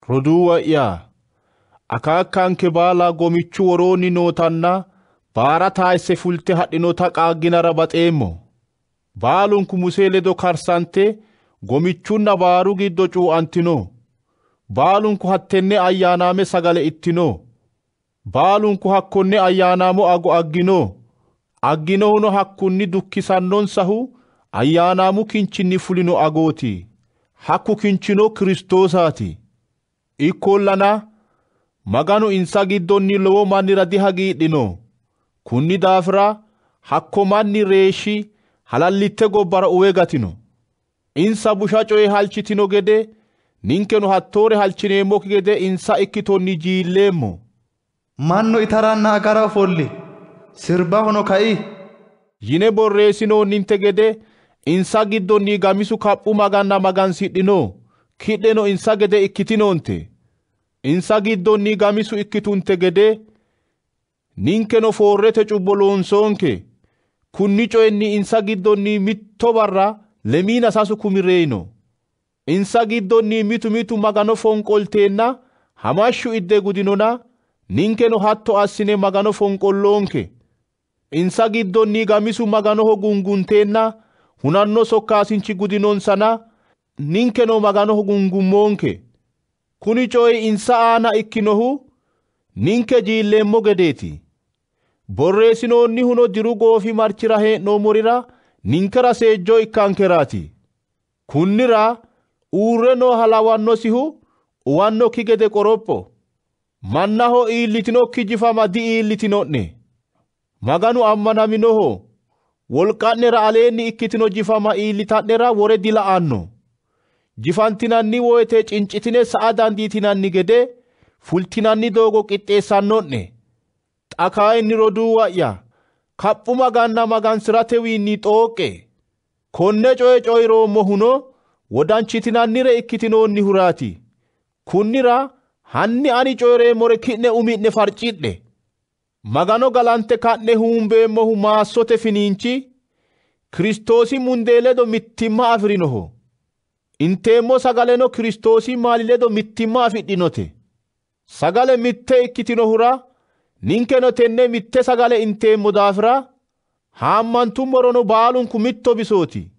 S1: Roduuwa'ya akaakkanke baala gomichu woroonni nootanna baara taayisse fulte hadhinota qaagginara baxeemmo. Baalunku Musee ledo karsante gomichunna baaru giddo cuu'antino. Baalunku hattenne ayyaanaame sagale ittino. Baalunku hakkonne ayyaanaamo ago aggino. Agginohuno hakkunni dukkisannonsahu ayyaanaamu kinchinni fulino agooti. Hakku kinchino Kiristoosaati. Ikkollana maganu insa giddonni lowo mannira dihagiidhino. Kunni daafira hakko manni reeshi halallitte gobbara uwe gatino. Insa busha coye halchitino gede ninkeno hattoore halchineemmokki gede insa ikkitonni jiilleemmo.
S4: Mannu itaranna agara ofolli sirbahono ka'i
S1: yine borreessinoonninte gede insa giddonni gamisu kaphu maganna magansidhino. Kidheno insa gede ikkitinoonte. Insa giddonni gamisu ikkitunte gede ninkeno foorrete cubbo loonsonke. Kunni coyenni insa giddonni mitto barra lemiina sasu kumireeyno. Insa giddonni mitu mitu magano fonqolteenna hamashshu idde gudinona ninkeno hatto assine magano fonqolloonke. Insa giddonni gamisu maganoho gungunteenna hunanno sokkaasinchi gudinonsana ninkeno maganoho gungummoonke. Kuni coyi insa aana ikkinohu ninke jiilleemmo gedeeti. Borreessinoonnihuno diru goofi marchira hee'noommorira ninkera seejjoo ikkankeraati. Kunnira uurre noo halawannosihu uwannokki gede qoropho. Mannaho iillitinokki jifama di iillitino'ne. Maganu ammanaminoho wolqa'nera aleenni ikkitino jifama iillita'nera wore dila'anno. Jifantinanni woyte cincitine sa'a dandiitinanni gede fultinanni doogo qixxeessanno'ne. Xa kayinni roduuwa'ya kaphu maganna magansiratewiinni xooqqe. Konne coye coyiroommohuno wodanchitinannire ikkitinoonnihuraati. Kunnira hanni ani coyireemmore ki'ne umi'ne farcidhe. Magano galante ka'ne huumbeemmohu maassote finiinchi Kiristoosi mundee ledo mittimma afirinoho. Inteemmo sagaleno Kiristoosi maali ledo mittimma afidhinote. Sagale mitte ikkitinohura ninkeno tenne mitte sagale inteemmo daafira haammantummorono baalunku mitto bisooti.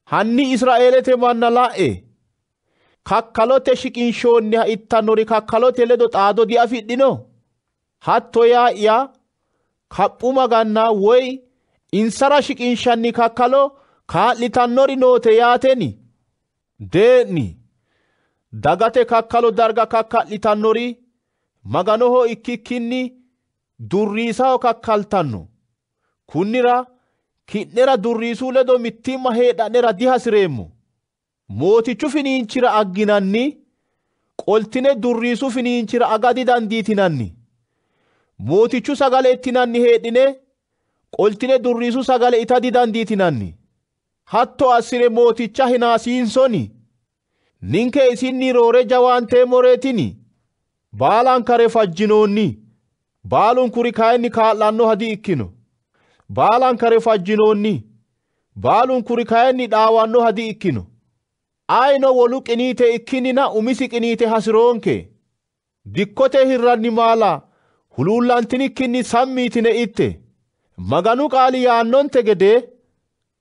S1: Hanni Israa'eelete manna la'e. Kakkalote shiqinshoonniha ittannori kakkalote ledo xaado diafidhino. Hatto yaa'ya kaphu maganna woy insara shiqinshanni kakkalo kaa'litannori noote yaateni. Dee'ni dagate kakkalo darga kakka'litannori maganoho ikkikkinni durriisaho kakkaltanno. Kunnira ki'nera durriisuu ledo mittimma heedha'nera dihasireemmo. Mootichu finiinchira agginanni qoltine durriisuu finiinchira aga didandiitinanni. Mootichu sagale ittinanni heedhine qoltine durriisuu sagale ita didandiitinanni. Hatto assire mooticha hinaasiinsoni. Ninke isinni roore jawaanteemmoreetini. Baalan kare fajjinoonni. Baalun kuri kayinni kaa'lanno hadi ikkino. Baalan kare fajjinoonni. Baalun kuri kayinni dhaawanno hadi ikkino. Ayino wolu qiniite ikkinina umisi qiniite hasiroonke. Dikkote hirranni maala huluullantinikkinni sammiitine itte. Maganu qaali yaannonte gede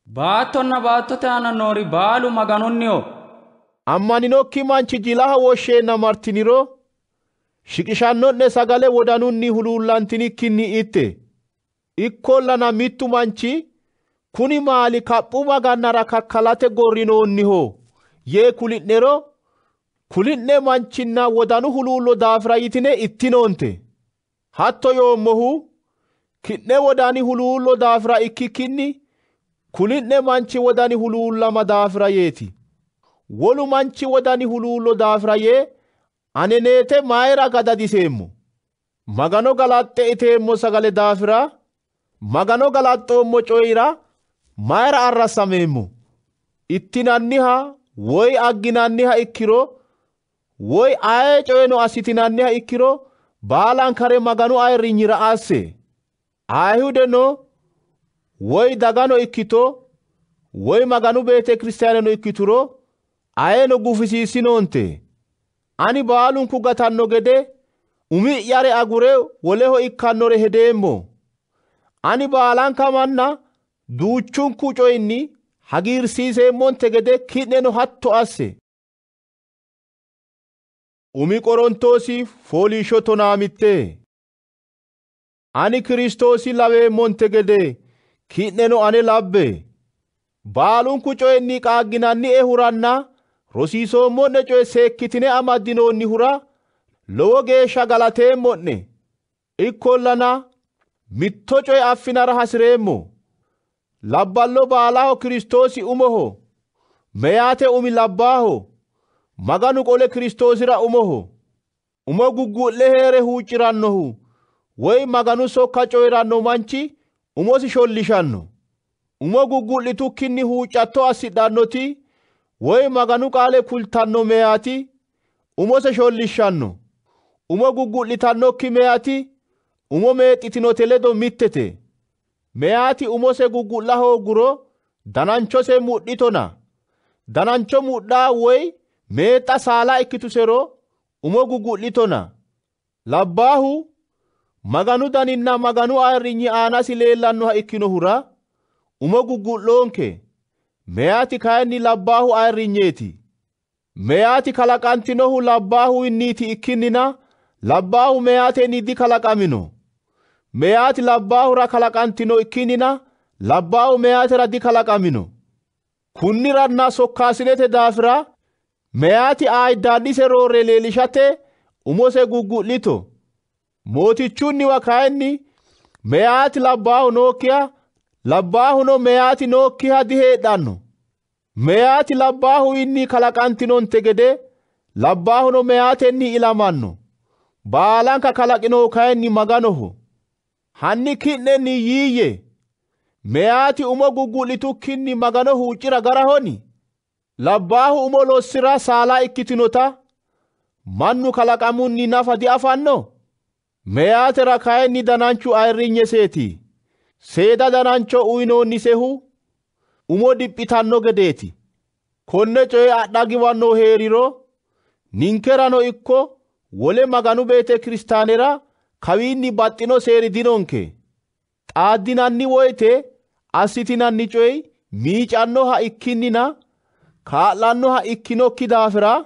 S5: baattonna baattote aana noori baalu maganunniho.
S1: Ammaninokki manchi jilaha woshsheenna martiniro shiqishannonne sagale wodanunni huluullantinikkinni itte. Ikkollana mittu manchi kuni maali kaphu magannara kakkalate gorrinoonniho yee kuli'nero kuli'ne manchinna wodanu huluullo daafira yitine ittinoonte. Hatto yoommohu ki'ne wodani huluullo daafira ikkikkinni kuli'ne manchi wodani huluullama daafira yeeti. Wolu manchi wodani huluullo daafira yee aneneete mayra gadadiseemmo. Magano galaxxe iteemmo sagale daafira magano galaxxoommo coyira mayra arrassameemmo. Ittinanniha woy agginanniha ikkiro woy aye coyeno assitinanniha ikkiro baalan kare maganu ayirrinyira asse. Ayhudeno woy dagano ikkito woy maganu beete kiristaaneno ikkituro ayeno gufisiisinoonte. Ani baalunku gatanno gede umi'yare agure woleho ikkannore hedeemmo. Ani baalanka manna duuchunku coyinni hagiirsiiseemmonte gede ki'neno hatto asse. Umi Qorontoosi fooliishsho tonaamitte. Ani Kiristoosi laweemmonte gede ki'neno ane labbe. Baalunku coyinni qaagginanni ehuranna rosiisoommonne coye seekkitine amaddinoonnihura lowo geeshsha galateemmo'ne. Ikkollana mitto coye affinara hasireemmo. Labballo baalaho Kiristoosi umoho. Meyaate umi labbaaho. Maganu qole Kiristoosira umoho. Umo guggu'le heere huuccirannohu woy maganu sokka coyiranno manchi umosi shollishanno. Umo guggu'litukkinni huuccatto assidhannoti woy maganu qaale kultanno meyaati umose shollishshanno. Umo guggu'litannokki meyaati umo meexxitinote ledo mittete. Meyaati umose guggu'la hoogguro dananchose mudhitona. Danancho mudhaa woy meexxa saala ikkitusero umo guggu'litona. Labbaahu maganu daninna maganu ayirrinyi aanasi leellannoha ikkinohura umo guggu'loonke. Meyaati kayinni labbaahu ayirrinyeeti. Meyaati kalaqantinohu labbaahu inniiti ikkinnina labbaahu meyaatenni dikalaqamino. Meyaati labbaahura kalaqantino ikkinnina labbaahu meyaatera dikalaqamino. Kunniranna sokkaasinete daafira meyaati aayiddaannise roorre leelishate umose guggu'lito. Mootichunniwa kayinni meyaati labbaahu nookkiha labbaahuno meyaati nookkiha diheedhanno. Meyaati labbaahu inni kalaqantinonte gede labbaahuno meyaatenni ilamanno. Baalanka kalaqinohu kayinni maganoho. Hanni ki'nenni yiiyye. Meyaati umo guggu'litukkinni magano huuccira garahoni. Labbaahu umo lossira saala ikkitinota mannu kalaqamunni nafa diafanno. Meyaatera kayinni dananchu ayirrinyeseeti. Seeda danancho uyinoonnisehu umo dhiphitanno gedeeti. Konne coye adha giwanno heeriro ninkerano ikko wole maganu beete kiristaanera kawiinni baxxino seeri dinonke. Xaaddinanni woyte assitinanni coy miicannoha ikkinnina kaa'lannoha ikkinokki daafira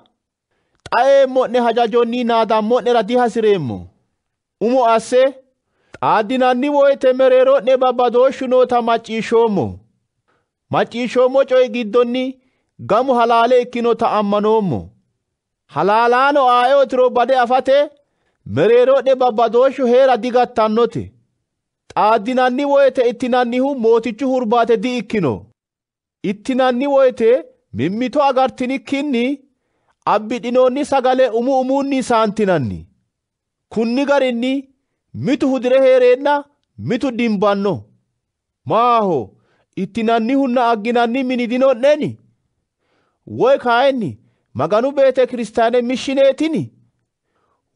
S1: xaeemmo'ne hajajonni naadammo'nera dihasireemmo. Umo asse xaaddinanni woyte mereero'ne babbadooshshu noota macciishshoommo. Macciishshoommo coy giddonni gamu halaale ikkinota ammanoommo. Halaalaano aaeotiro bade afate mereero'ne babbadooshshu heera digattannote. xaaddinanni woyte ittinannihu mootichu hurbaate di"ikkino. Ittinanni woyte mimmito agartinikkinni abbidhinoonni sagale umunni saantinanni. Kunni garinni mitu hudire heereenna mitu dimbanno. Maaho ittinannihunna agginanni mini dino'neni? Woy kayinni maganu beete kiristaane mishshineetini?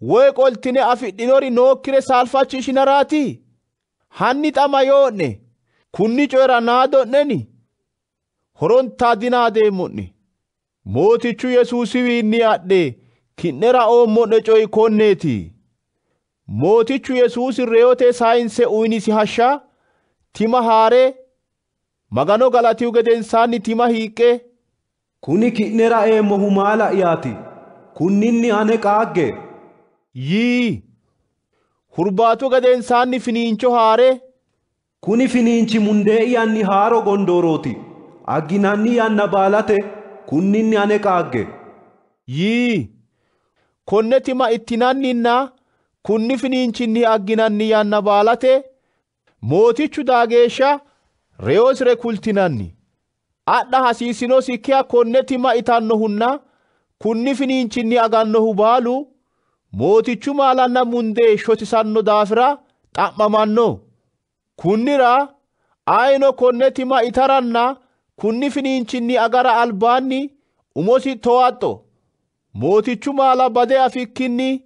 S1: Woy qoltine afidhinori nookkire saalfachishinaraati? Hanni xama yoo'ne kunni coyra naado'neni? Horontaa dinaadeemmo'ni. Mootichu Yesuusiwiinni adhe ki'nera oommo'ne coyi konneeti. Mootichu Yesuusi reyote saayinse uyinisi hashsha tima haare magano galatihu gedensaanni tima hiiqqe,
S6: kuni ki'nera eemmohu maala'yaati, kunninni ane qaagge
S1: yii. Hurbaatu gedensaanni finiincho haare,
S6: kuni finiinchi mundee'iyanni haaro gondoorooti, agginanni yanna baalate kunninni ane qaagge
S1: yii. Konne tima ittinanninna kunni finiinchinni agginanni yanna baalate mootichu daageeshsha reyosire kultinanni. Adha hasiisinosikkiha konne tima itannohunna kunni finiinchinni agannohu baalu mootichu maalanna mundee shotisanno daafira xa'mamanno. Kunnira ayino konne tima itaranna kunni finiinchinni agara albaanni umosi towaxxo. Mootichu maala bade afikkinni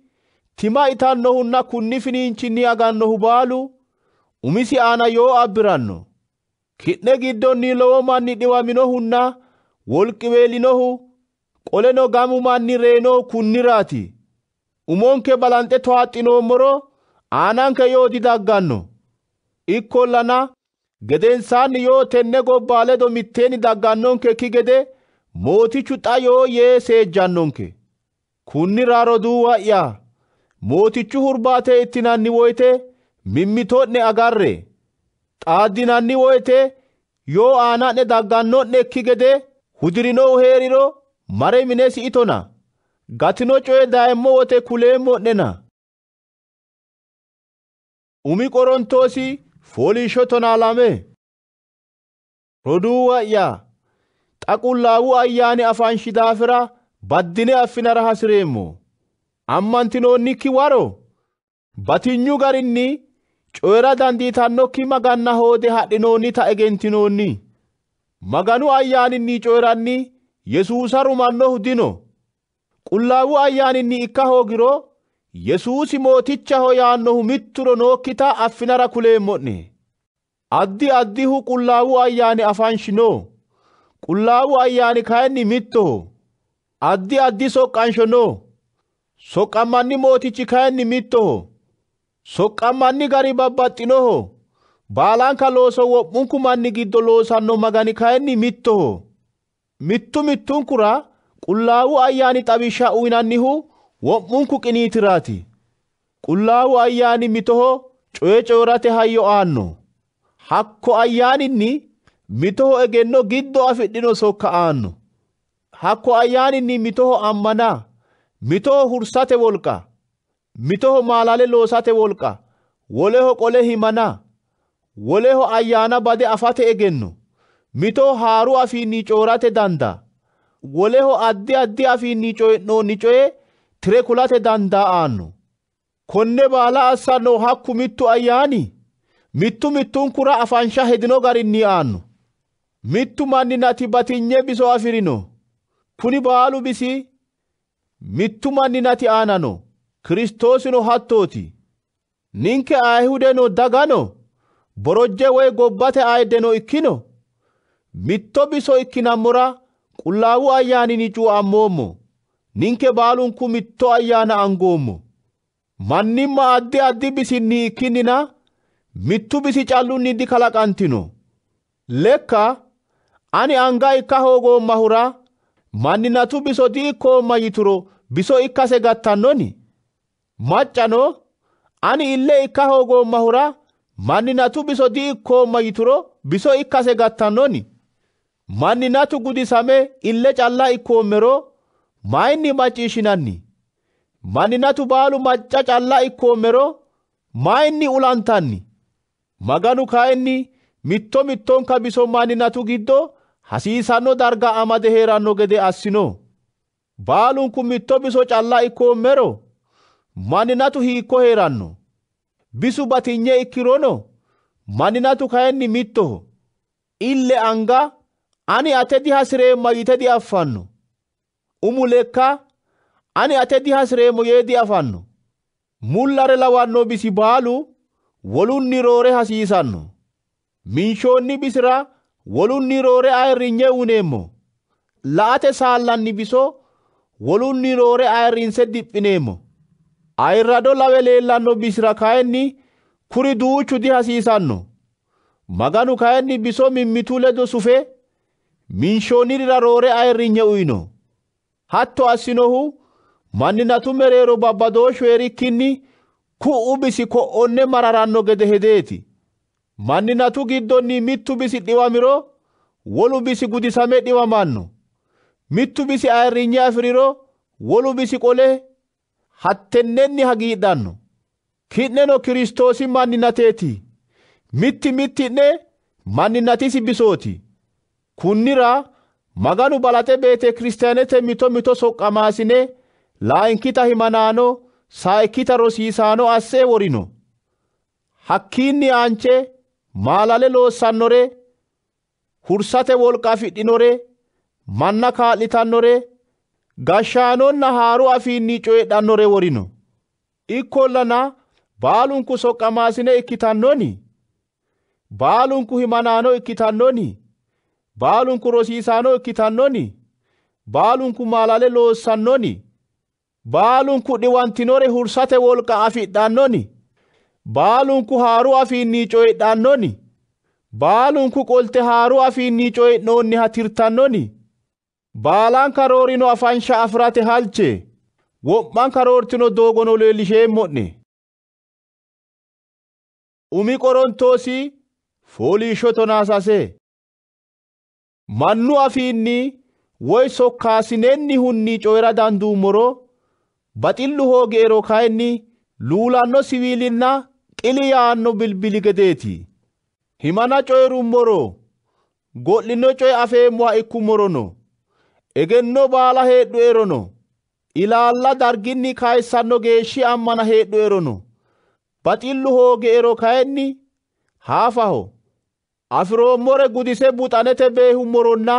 S1: tima itannohunna kunni finiinchinni agannohu baalu umisi aana yoo abbiranno. Ki'ne giddonni lowo manni dhiwaminohunna wolqiweelinohu qoleno gamu manni reenohu kunniraati. Umonke balanxe towaxxinoommoro aananke yoo didagganno. Ikkollana gedensaanni yoo tenne gobbaa ledo mitteenni daggannonke gede mootichu xa yoo yee seejjannonke. Kunnira roduu wa'ya mootichu hurbaate ittinanni woyte mimmito'ne agarre. Xaaddinanni woyte yoo aana'ne dagganno'ne gede hudirinohu heeriro mare minesi itona. Gatino coye daemmo wote kuleemmo'nena. Umi Qorontoosi fooliishsho 12. Roduu wa'ya xaqullaawu ayyaani afanshi daafira baddine affinara hasireemmo. Ammantinoonnikki waro batinyu garinni coyra dandiitannokki maganna hoode hadhinoonnita egentinoonni. Maganu ayyaaninni coyranni Yesuusa rumannohu dino. Qullaawu ayyaaninni ikka hoogiro Yesuusi mootichaho yaannohu mitturo nookkita affinara kuleemmo'ne. Addi addihu qullaawu ayyaani afanshino. Qullaawu ayyaani kayinni mittoho. Addi addi soqqanshono. Soqqammanni mootichi kayinni mittoho. Soqqammanni gari babbaxxinoho. Baalanka looso wo'munku manni giddo loosanno magani kayinni mittoho. Mittunkura qullaawu ayyaani xawishsha uyinannihu wo'munku qiniitiraati. Qullaawu ayyaani mitoho coye coyrate hayyo aanno. Hakko ayyaaninni mitoho egenno giddo afidhino sokka aanno. Hakko ayyaaninni mitoho ammana, mitoho hursate wolqa, mitoho maalale loosate wolqa, woleho qole himana, woleho ayyaana bade afate egenno, mitoho haaru afiinni coorate danda, woleho addi addi afiinni coyi'noonni coye tire kulate danda'anno. Konne baala assanno hakku mittu ayyaani mittunkura afansha hedino garinni aanno. Mittu manninati batinye biso afirino. Kuni baalu bisi mittu manninati aanano. Kiristoosino hattooti. Ninke Ayihudeno dagano borojje woy gobbate ayiddeno ikkino mitto biso ikkinammora qullaawu ayyaanini cuu'ammoommo. Ninke baalunku mitto ayyaana angoommo. Mannimma addi addi bisinni ikkinnina mittu bisi callunni dikalaqantino. Lekka ani anga ikka hoogoommahura manninatu biso diikkoomma yituro biso ikkase gattannoni. Maccano ani ille ikka hoogoommahura manninatu biso diikkoomma yituro biso ikkase gattannoni. Manninatu gudisame ille calla ikkoommero mayinni macciishinanni? Manninatu baalu macca calla ikkoommero mayinni ulantanni? maganu kayinni mitto mittonka biso manninatu giddo hasiisanno darga amade heeranno gede assino. Baalunku mitto biso calla ikkoommero manninatu hiikko heeranno? Bisu batinye ikkirono manninatu kayinni mittoho. Ille anga ani ate dihasireemma yite diaffanno. Umu lekka ani ate dihasireemmo yee diafanno. Mullare lawanno bisi baalu wolunni roore hasiisanno. Minshoonni bisira wolunni roore ayirrinye uneemmo. La"ate saallanni biso wolunni roore ayirrinse diphineemmo. Ayirrado lawe leellanno bisira kayinni kuri duuchu dihasiisanno. Maganu kayinni biso mimmitu ledo sufe minshoonnirira roore ayirrinye uyino. Hatto assinohu manninatu mereero babbadooshu heerikkinni ku'u bisi ko'onne mararanno gede hedeeti. Manninatu giddonni mittu bisi dhiwamiro wolu bisi gudisame dhiwamanno. Mittu bisi ayirrinye afiriro wolu bisi qole hattennenni hagiidhanno. Ki'neno Kiristoosi manninateeti. Mitti mitti'ne manninatisi bisooti. Kunnira maganu balate beete kiristaanete mito mito soqqamaasine laayinkita himanaano saayikkita rosiisaano assee worino. Hakkiinni aanche maalale loossannore, hursate wolqa afidhinore, manna kaa'litannore, gashshaanonna haaru afiinni coydhannore worino. Ikkollana baalunku soqqamaasine ikkitannoni, baalunku himanaano ikkitannoni, baalunku rosiisaano ikkitannoni, baalunku maalale loossannoni, baalunku dhiwantinore hursate wolqa afidhannoni, baalunku haaru afiinni coydhannoni, baalunku qolte haaru afiinni coydhnoonniha tirtannoni, baalan karoorino afansha afirate halche, wo'man karoortino doogono leellisheemmo'ne. Umi Qorontoosi fooliishsho tonaasase. Mannu afiinni woy sokkaasinenni hunni coyra danduummoro baxillu hoogeero kayinni luulanno siwiilinna qili yaanno bilbili gedeeti. Himana coyrummoro go'lino coy afeemmoha ikkummorono egenno baala heedhuerono ilaalla darginni kayissanno geeshshi ammana heedhuerono baxillu hoogeero kayinni haafaho. Afiroommore gudise buxanete beehummoronna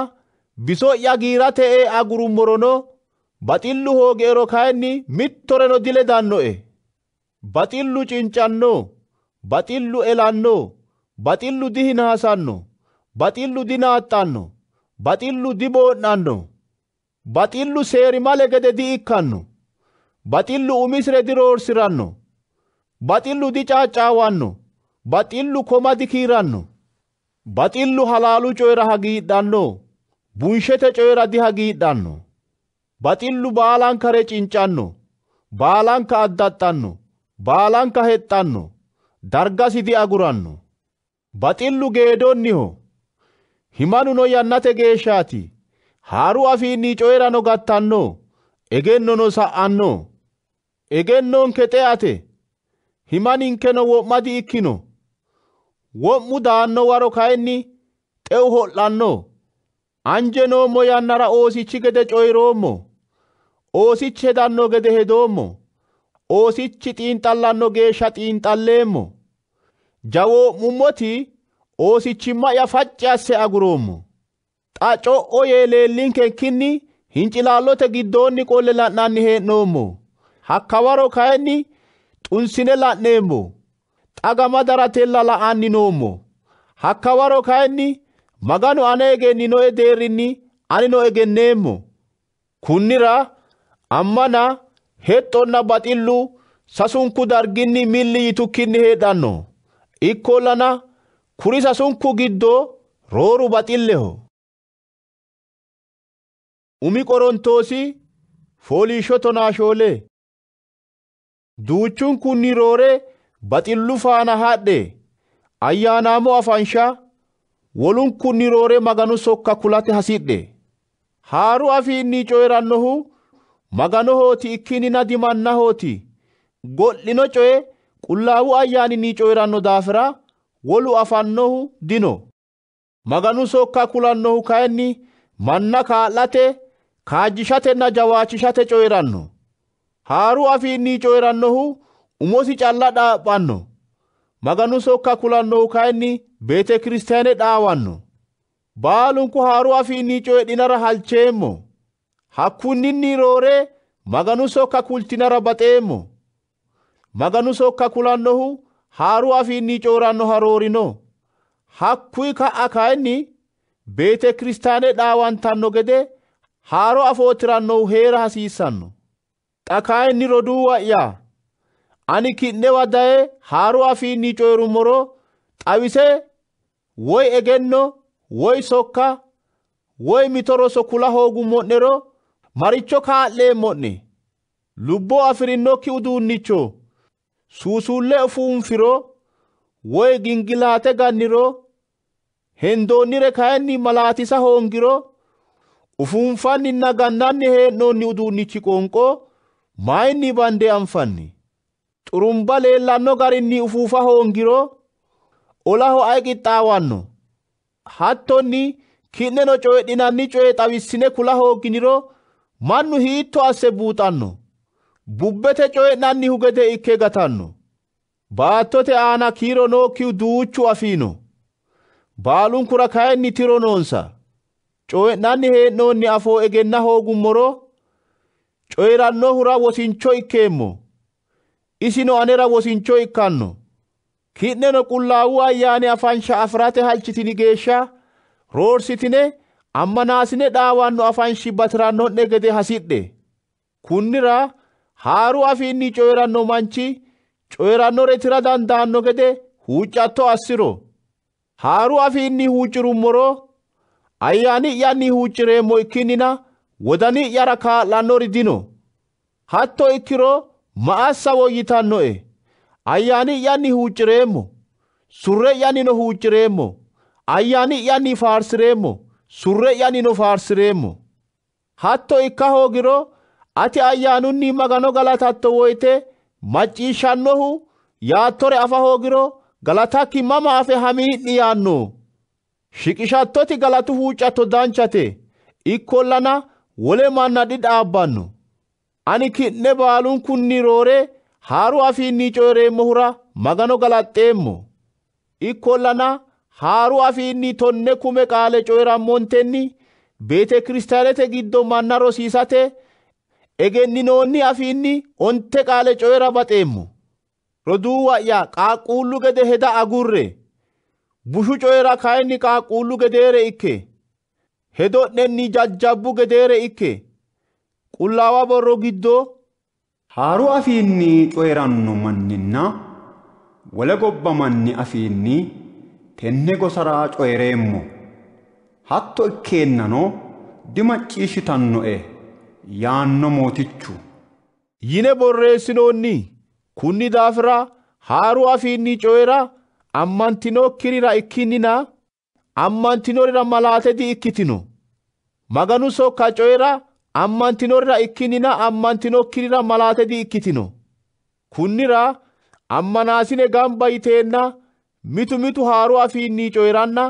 S1: biso'ya giirate agurummorono baxillu hoogeero kayinni mittoreno diledannoe. Baxillu cincanno, baxillu elanno, baxillu dihinaasanno, baxillu dinaaxxanno, baxillu diboodhanno, baxillu seerimale gede di ikkanno, baxillu umisire diroorsiranno, baxillu dicaacaawanno, baxillu koma dikiiranno, baxillu halaalu coyra hagiidhanno, bunshete coyra dihagiidhanno, baxillu baalankare cincanno, baalanka addaxxanno, baalanka hexxanno, dargasi diaguranno. Baxillu geedonniho, himanuno yannate geeshshaati, haaru afiinni coyrano gattanno, egennono sa'anno. Egennonke xe'ate, himaninkeno wo'ma di ikkino. Wo'mu daanno waro kayinni xe'u ho'lanno. Anjenoommo yannara oosichi gede coyroommo. Oosichi hedanno gede hedoommo. Oosichi xiinxallanno geeshsha xiinxalleemmo. Jawoo'mummoti oosichimma'ya facci asse aguroommo. Xa co'o yee leellinkekkinni hincilaallote giddoonni qolle la'nanni hee'noommo. Hakka waro kayinni xunsine la'neemmo. Xagama daratella la'anni noommo. Hakka waro kayinni maganu ane egenninoe deerrinni anino egenneemmo. Kunnira ammana hexxonna baxillu sasunku darginni milli yitukkinni heedhanno. Ikkollana kuri sasunku giddo rooru baxilleho. Umi Qorontoosi fooliishsho tonaashoole. Duuchun kunni roore baxillu faana hadhe ayyaanaamo afansha wolun kunni roore maganu sokka kulate hasidhe. Haaru afiinni coyrannohu maganohooti ikkinina dimannahooti. Go'lino coye qullaawu ayyaaninni coyranno daafira wolu afannohu dino. Maganu sokka kulannohu kayinni manna kaa'late kaajjishatenna jawaachishate coyiranno. Haaru afiinni coyirannohu umosi calla dhaaphanno. Maganu sokka kulannohu kayinni beete kiristaane dhaawanno. Baalunku haaru afiinni coyidhinara halcheemmo. Hakkunninni roore maganu sokka kultinara baxeemmo. Maganu sokka kulannohu haaru afiinni coyiranno haroorino. Hakkuyi ka'a kayinni beete kiristaane dhaawantanno gede haaro afootirannohu heera hasiissanno. Xa kayinni roduuwa'ya ani ki'newa daye haaro afiinni coyirummoro xawise woy egenno woy sokka woy mito roso kula hoogummo'nero maricho kaa'leemmo'ne? Lubboo afirinokki uduunnicho suusulle ufuunfiro woy gingilaate ganniro hendoonnire kayinni malaatisa hoongiro ufuunfanninna gannanni hee'noonni uduunnichi qoonqo mayinni bande anfanni? Xurumba leellanno garinni ufuufa hoongiro olaho ay qixxaawanno? Hattonni ki'neno coyidhinanni coye xawissine kula hoogginiro mannu hiitto asse buuxanno? Bubbete coyi'nannihu gede ikke gatanno. Baattote aana kiiro nookkihu duuchu afiino. Baalunkura kayinni tiro noonsa. Coyi'nanni hee'noonni afoo egenna hoogummoro coyirannohura wosincho ikkeemmo. Isino anera wosincho ikkanno. Ki'neno qullaawu ayyaani afansha afirate halchitini geeshsha roorsitine ammanaasine dhaawanno afanshi batiranno'ne gede hasidhe. Kunnira haaru afiinni coyiranno manchi coyirannore tira dandaanno gede huuccatto assiro. Haaru afiinni huuccirummoro ayyaani'yanni huuccireemmo ikkinnina wodani'yara kaa'lannori dino. Hatto ikkiro ma assa woyyitannoe? Ayyaani'yanni huuccireemmo, surre'yannino huuccireemmo, ayyaani'yanni faarsireemmo, surre'yannino faarsireemmo. Hatto ikka hoogiro ati ayyaanunni magano galatatto woyte macciishshannohu yaattore afa hoogiro galatakki mama afe hamii'ni yaanno? Shiqishattoti galatu huuccatto danchate, ikkollana wole manna dhidhaabbanno. Ani ki'ne baalunkunni roore haaru afiinni coyireemmohura magano galaxxeemmo. Ikkollana haaru afiinni tonne kume qaale coyirammontenni beete kiristaanete giddo manna rosiisate egenninoonni afiinni onte qaale coyira baxeemmo. Roduuwa'ya qaaqquullu gede heda agurre. Bushu coyira kayinni qaaqquullu gedeere ikke. Hedo'nenni jajjabbu gedeere ikke. Qullaawa borro giddo
S2: haaru afiinni coyiranno manninna wole gobba manni afiinni tenne gosaraa coyireemmo. Hatto ikkeennano dimacciishshitannoe yaanno mootichu
S1: yine borreessinoonni. Kunni daafira haaru afiinni coyira ammantinokkirira ikkinnina ammantinorira malaate di ikkitino. Maganu sokka coyira ammantinorira ikkinnina ammantinokkirira malaate di ikkitino. Kunnira ammanaasine gamba yiteenna mitu mitu haaru afiinni coyiranna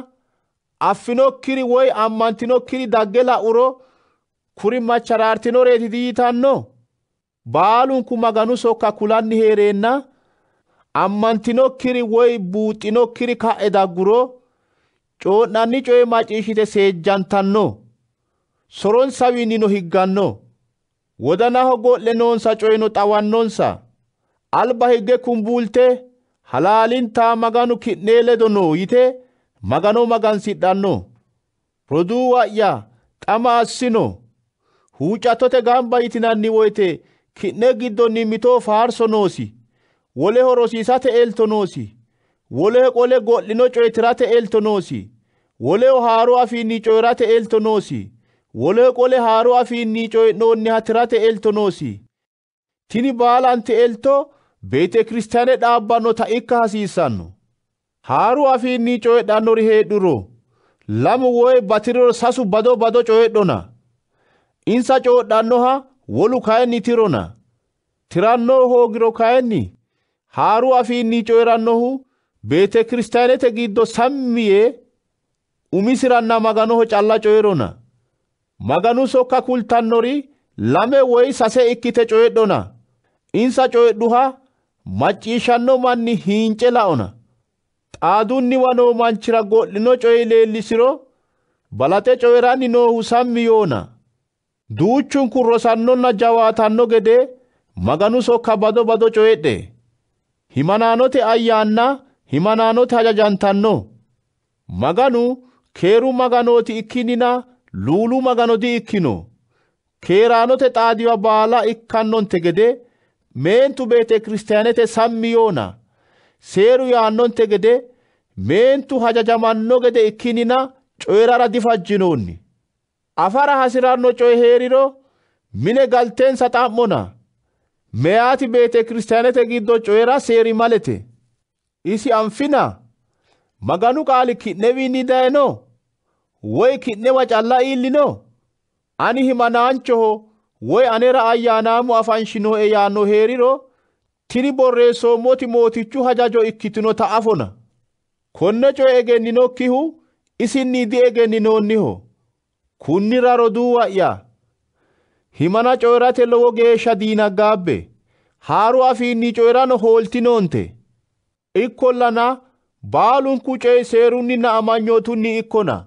S1: affinokkiri woy ammantinokkiri dagge la'uro kuri macharaartinoreeti diyitanno. Baalunku maganu sokka kulanni heereenna ammantinokkiri woy buuxinokkiri ka'e dagguro coodhanni coye macciishshite seejjantanno. Soronsawiinnino higganno. Wodanaho go'le noonsa coyino xawannonsa. Alba higge kumbuulte halaalintaa maganu ki'nee ledo noo yite magano magansidhanno. Roduuwa'ya xama assino. Huuccattote gamba yitinanni woyte ki'ne giddonni mitoo faarso noosi. Woleho rosiisate elto noosi. Woleho qole go'lino coyitirate elto noosi. Woleho haaru afiinni coyirate elto noosi. Woleho qole haaru afiinni coyi'noonni hatirate elto noosi. Tini baalanti elto beete kiristaane dhaabbannota ikka hasiissanno. Haaru afiinni coyi'dhannori heedhuro lamu woy batiriro sasu bado bado coyi'dhona. Insa coodhannoha wolu kayinni tirona. Tirannoo hoogiro kayinni haaru afiinni coyirannohu beete kiristaanete giddo sammi yee umisiranna maganoho calla coyirona. Maganu sokka kultannori lame woy sase ikkite coyidhona. Insa coyidhuha macciishshanno manni hiince laona. Xaadunni wanoo manchira godhino coyi leellisiro balate coyiranni noohu sammi yoona. Duuchunku rosannonna jawaatanno gede maganu sokka bado bado coyidhe. Himanaanote ayyaanna himanaanote hajajantanno. Maganu keeru maganooti ikkinina luulu magano di ikkino. Keeraanote xaadiwa baala ikkannonte gede meentu beete kiristaanete sammi yoona. Seeru yaannonte gede meentu hajajamanno gede ikkinina coyirara difajjinoonni. Afara hasiranno coy heeriro mine galteensa xa'mona. Meyaati beete kiristaanete giddo coyira seeri malete. Isi anfina maganu qaali ki'newiinni dayino woy ki'newa calla iillino. Ani himanaanchoho woy anera ayyaanaamu afanshinoe yaanno heeriro tini borreessoommoti mootichu hajajo ikkitinota afona. Konne coy egenninokkihu isinni diegenninoonniho. Kunnira roduuwa'ya. Himana coyrate lowo geeshsha diinaggaabbe. Haaru afiinni coyrano hooltinoonte. Ikkollana baalunku coy seerunninna amanyootunni ikkona.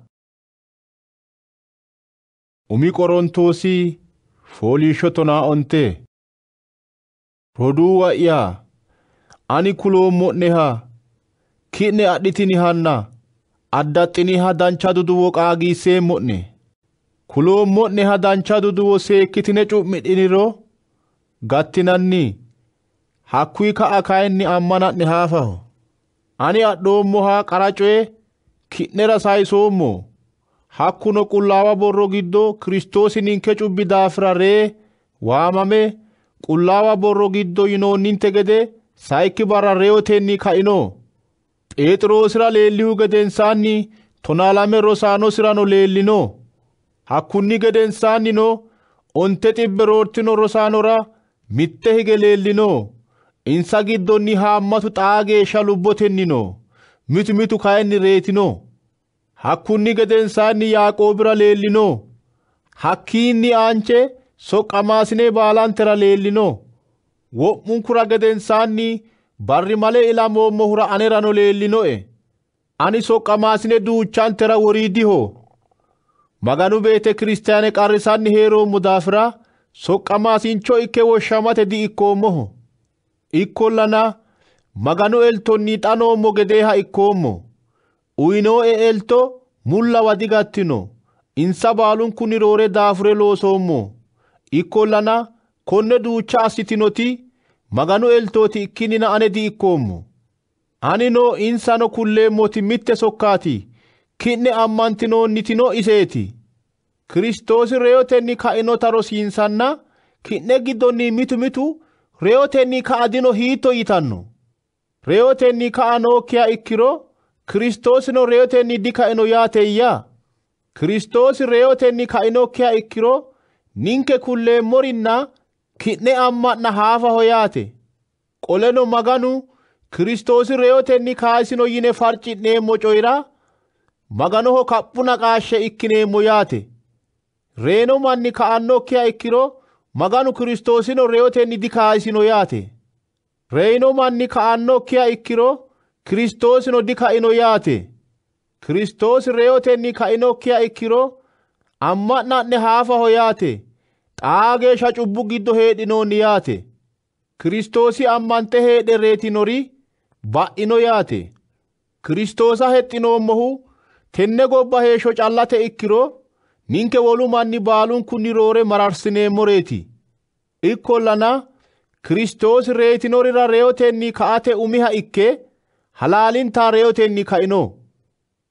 S1: Umi Qorontoosi fooliishsho tonaa onte. Roduuwa'ya ani kuloommo'neha ki'ne adhitinihanna addaxxiniha dancha duduwo qaagiisseemmo'ne. Kuloommo'neha dancha duduwo seekkitine cu'midhiniro gattinanni hakkuyi ka'a kayinni ammana'ne haafaho. Ani adhoommoha qara coye ki'nera sayisoommo. Hakkuno qullaawa borro giddo Kiristoosi ninke cubbi daafira ree waamame qullaawa borro giddo yinoonninte gede sayikki barra reyotenni kaino. Phexroosira leellihu gedensaanni tonaa lame rosaanosirano leellino. Hakkunni gedensaannino onte xibbe roortino rosaanora mitte hige leellino. Insa giddonni haammatu xaa geeshsha lubbotennino. Mitu mitu kayinni reetino. Hakkunni gedensaanni Yaaqoobira leellino. Hakkiinni aanche soqqamaasine baalantera leellino. Wo'munkura gedensaanni barri male ilamoommohura anerano leellinoe. Ani soqqamaasine duuchantera woriidiho. Maganu beete kiristaane qarrisanni heeroommo daafira soqqamaasincho ikke woshshamate di ikkoommoho. Ikkollana maganu eltonni xanoommo gedeeha ikkoommo. Uyinoo'e elto mullawa digattino. Insa baalunkunni roore daafure loosoommo. Ikkollana konne duucha assitinoti maganu eltooti ikkinina ane di ikkoommo. Anino insano kulleemmoti mitte sokkaati. Ki'ne ammantinoonnitino iseeti. Kiristoosi reyotenni kainota rosiinsanna ki'ne giddonni mitu mitu reyotenni ka'adino hiitto yitanno. Reyotenni ka'anokkiha ikkiro Kiristoosino reyotenni dikaino yaateyya. Kiristoosi reyotenni kainokkiha ikkiro ninke kulleemmorinna ki'ne amma'na haafaho yaate. Qoleno maganu Kiristoosi reyotenni kaasino yine farci'neemmo coyira maganoho kaphu naqaashshe ikkineemmo yaate. Reeno manni ka'annokkiha ikkiro maganu Kiristoosino reyotenni dikaasino yaate. Reeno manni ka'annokkiha ikkiro Kiristoosino dikaino yaate. Kiristoosi reyotenni kainokkiha ikkiro amma'na'ne haafaho yaate. Xaa geeshsha cubbu giddo heedhinoonni yaate. Kiristoosi ammante heedhe reetinori ba'ino yaate. Kiristoosa hexxinoommohu tenne gobba heeshsho callate ikkiro ninke wolu manni baalunkunni roore mararsineemmoreeti. Ikkollana Kiristoosi reetinorira reyotenni ka'ate umiha ikke halaalintaa reyotenni kaino.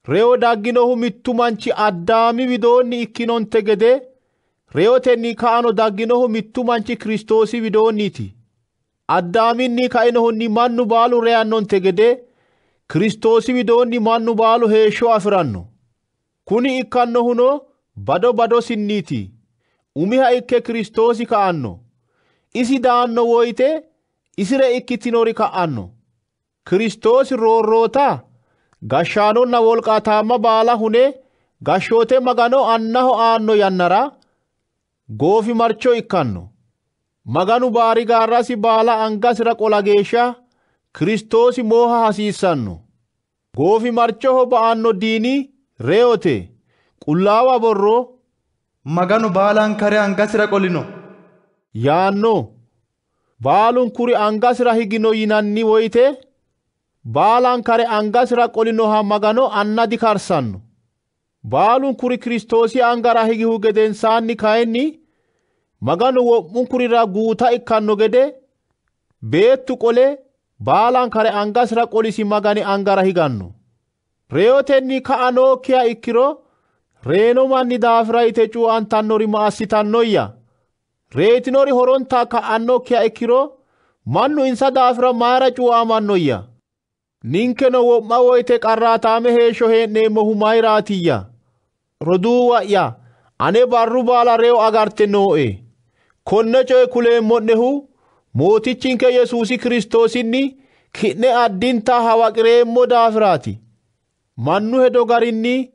S1: Reyo dagginohu mittu manchi Addaami widoonni ikkinonte gede reyotenni ka'ano dagginohu mittu manchi Kiristoosi widoonniiti. Addaaminni kainohunni mannu baalu reyannonte gede Kiristoosi widoonni mannu baalu heeshsho afiranno. Kuni ikkannohuno bado badosinniiti. Umiha ikke Kiristoosi ka'anno. Isi daanno woyte isire ikkitinori ka'anno. Kiristoos roorroota gashshaanonna wolqaataamma baala hune gashshoote magano annaho aanno yannara goofi marcho ikkanno. Maganu baari gaarrasi baala angasira qola geeshsha Kiristoosi mooha hasiissanno. Goofi marchoho ba'anno diini reyote qullaawa borro
S4: maganu baalan kare angasira qolino
S1: yaanno. Baalun kuri angasira higino yinanni woyte baalan kare angasira qolinoha magano anna dikarsanno. Baalun kuri Kiristoosi angara higihu gedensaanni kayinni maganu wo'mun kurira guuta ikkanno gede beettu qole baalan kare angasira qolisi magani angara higanno. Reyotenni ka'anokkiha ikkiro reeno manni daafira yite cuu'antannori ma assitannoyya. Reetinori horonta ka'anokkiha ikkiro mannu insa daafira mayra cuu'amannoyya. Ninkeno wo'ma woyte qarraataame heeshsho hee'neemmohu mayraatiyya. Roduuwa'ya ane barru baala reyo agarte nooe. Konne coye kuleemmo'nehu mootichinke Yesuusi Kiristoosinni ki'ne addinta hawaqireemmo daafiraati. Mannu hedo garinni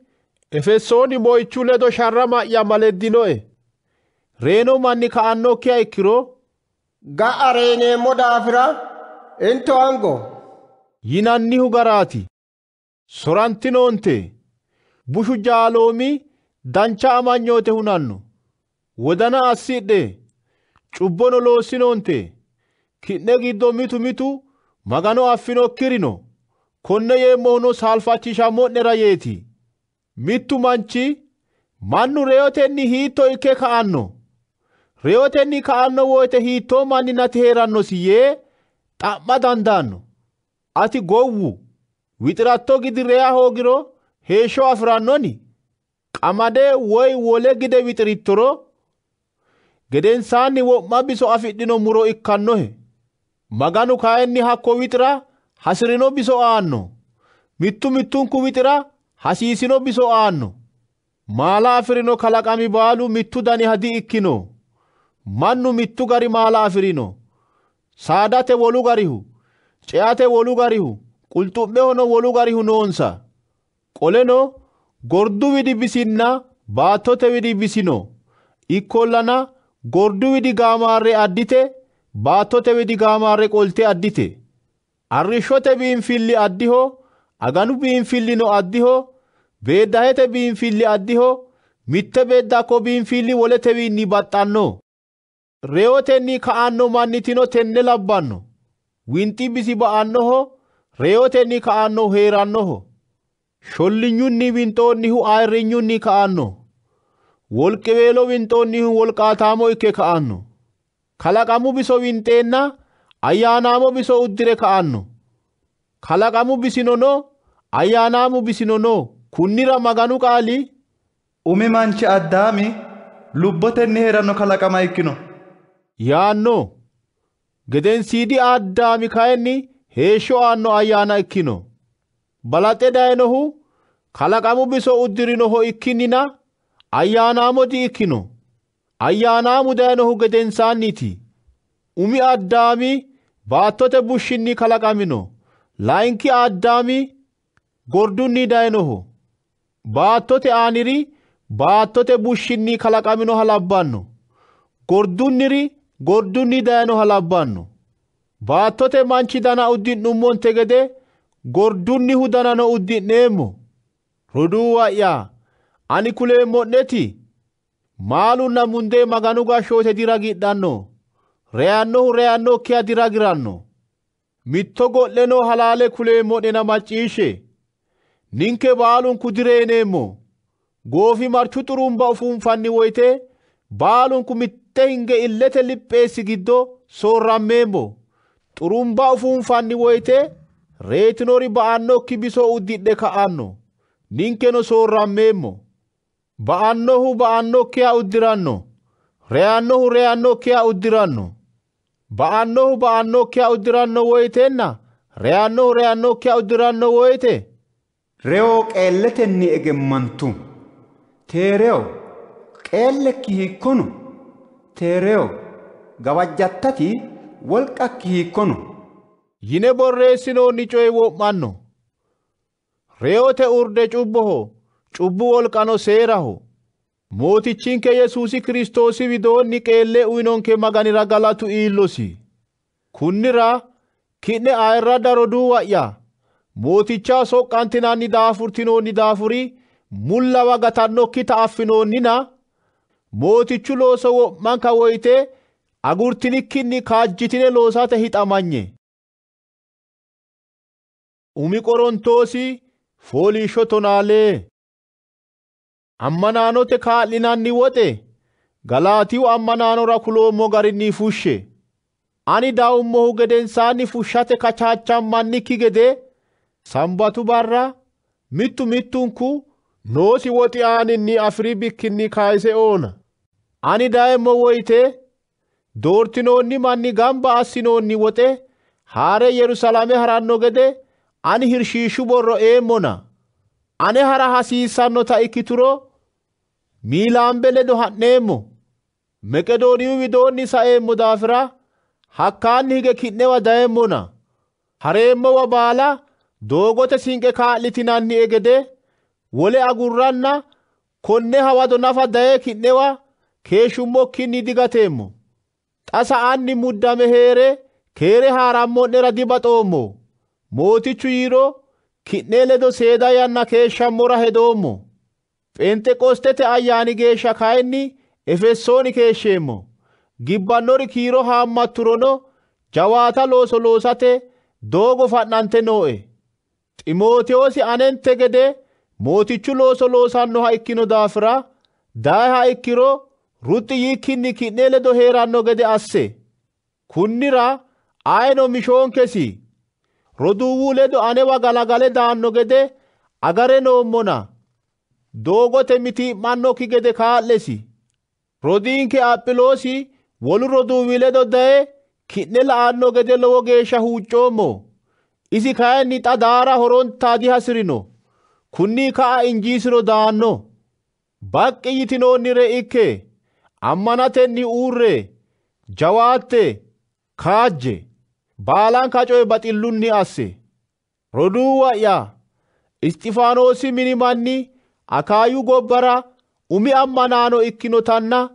S1: Efesooni moychu ledo sharra ma'ya maleddinoe. Reeno manni ka'annokkiha ikkiro
S3: ga'a reeneemmo daafira into ango
S1: yinannihu garaati. Sorantinoonte bushu jaaloomi dancha amanyoote hunanno. Wodana assidhe cubbono loossinoonte ki'ne giddo mitu mitu magano affinokkirino konne yeemmohuno saalfachishammo'nera yeeti. Mittu manchi mannu reyotenni hiitto ikke ka'anno. Reyotenni ka'anno woyte hiittoo manni nati heerannosi yee xa'ma dandaanno. Ati gowwu wixiratto gidi reya hoogiro heeshsho afirannoni. Qamade woy wole gide wixirittoro gedensaanni wo'ma biso afidhino muro ikkannohe. Maganu kayinni hakko wixira hasirino biso aanno. Mittu mittunku wixira hasiisino biso aanno. Maala afirino kalaqami baalu mittu daniha di''ikkino. Mannu mittu gari maala afirino. Saadate wolu garihu, ceate wolu garihu, qulxu'mehono wolu garihu noonsa. Qoleno gordu widi bisinna baattote widi bisino. Ikkollana gordu widi gaamaarre addite, baattote widi gaamaarre qolte addite. Arrishshote biinfilli addiho, aganu biinfillino addiho, beeddahete biinfilli addiho, mitte beeddakko biinfilli woletewiinni baxxanno. Reyotenni ka'anno mannitino tenne labbanno. Winxi bisi ba'annoho, reyotenni ka'anno heerannoho. Shollinyunni winxoonnihu ayirrinyunni ka'anno. Wolqiweelo winxoonnihu wolqaataamo ikke ka'anno. Kalaqamu biso winxeenna ayyaanaamo biso uddire ka'anno. Kalaqamu bisinono ayyaanaamu bisinono kunnira maganu qaali
S4: umi manchi Addaami lubbotenni heeranno kalaqama ikkino
S1: yaanno. Gedensiidi Addaami kayinni heeshsho aanno ayyaana ikkino. Balaxe dayinohu kalaqamu biso uddirinoho ikkinnina ayyaanaamo di ikkino. Ayyaanaamu dayinohu gedensaanniti. Umi Addaami baattote bushshinni kalaqamino. Layinki Addaami gordunni dayinoho. Baattote aaniri baattote bushshinni kalaqaminoha labbanno. Gordunniri gordunni dayinoha labbanno. Baattote manchi dana uddi'nummonte gede gordunnihu danano uddi'neemmo. Roduuwa'ya ani kuleemmo'neti maalunna mundee maganu gashshoote diragidhanno. Reyannohu reyannokkiha diragiranno. Mitto go'leno halaale kuleemmo'nena macciishshe. Ninke baalunku direeneemmo. Goofi marchu xurumba ufuunfanni woyte baalunku mitte hinge illete lipheessi giddo soorrammeemmo. Xurumba ufuunfanni woyte reetinori ba'annokki biso uddidhe ka'anno. Ninkeno soorrammeemmo. Ba'annohu ba'annokkiha uddiranno. Reyannohu reyannokkiha uddiranno. Ba'annohu ba'annokkiha uddiranno woytenna reyannohu reyannokkiha uddiranno woyte
S2: reyo qeelletenni egemmantu. Teereyo qeellekki hiikkono. Teereyo gawajjattati wolqakki hiikkono.
S1: yine borreessinoonni coye wo'manno. Reyote urde cubboho, cubbu wolqano seeraho. Mootichinke Yesuusi Kiristoosi widoonni qeelle uyinonke maganira galatu iillosi. Kunnira ki'ne ayirradda roduu wa'ya. Mootichaa soqqantinanni daafurtinoonni daafuri mullawa gatannokki ta'affinoonnina mootichu looso wo'manka woyte agurtinikkinni kaajjitine loosate hixamanye. Umi Qorontoosi fooliishsho tonaalee. Ammanaanote kaa'linanni woxe Galaatiyu ammanaanora kuloommo garinni fushshe. Ani daa'ummohu gedensaanni fushshate kachaachammannikki gede Sambatu barra mittu mittunku noosi woxi aaninni afiri bikkinni kaayise oona. Ani daa'immo woyte doortinoonni manni gamba assinoonni woxe haare Yerusaalame haranno gede ani hirshiishshu borro eemmona. Ane hara hasiissannota ikkituro Miilaambe ledo ha'neemmo. Meqedooniyu widoonni sa'eemmo daafira hakkaanni hige ki'newa dayeemmona. Hareemmowa baala doogote sinqe kaa'litinanni egede wole agurranna konne hawado nafa daye ki'newa keeshshummokkinni digateemmo. Xa sa'anni muddame heere keere haarammo'nera dibaxoommo. Mootichu yiiro ki'ne ledo seeda yanna keeshshammora hedoommo. Phenxeqostete ayyaani geeshsha kayinni Efesooni keeshsheemmo. Gibbannori kiiro haammatturono jawaata looso loosate doogo fa'nante nooe. Ximootewoosi anente gede mootichu looso loosannoha ikkino daafira daaha ikkiro ruxxi yiikkinni ki'ne ledo heeranno gede asse. Kunnira ayino mishoonkesi roduuwu ledo anewa galagale daanno gede agare noommona. Doogote mitii'mannokki gede kaa'lesi. Rodiinke Aphiloosi wolu roduuwi ledo daye ki'ne la'anno gede lowo geeshsha huuccoommo. Isi kayinni xa daara horontaa dihasirino. Kunni ka'a injiisiro daanno. Baqqi yitinoonnire ikke ammanatenni uurre jawaatte kaajje baalanka coye baxillunni asse. Roduu wa'ya Isxifaanoosi mini manni Akaayu gobbara umi ammanaano ikkinotanna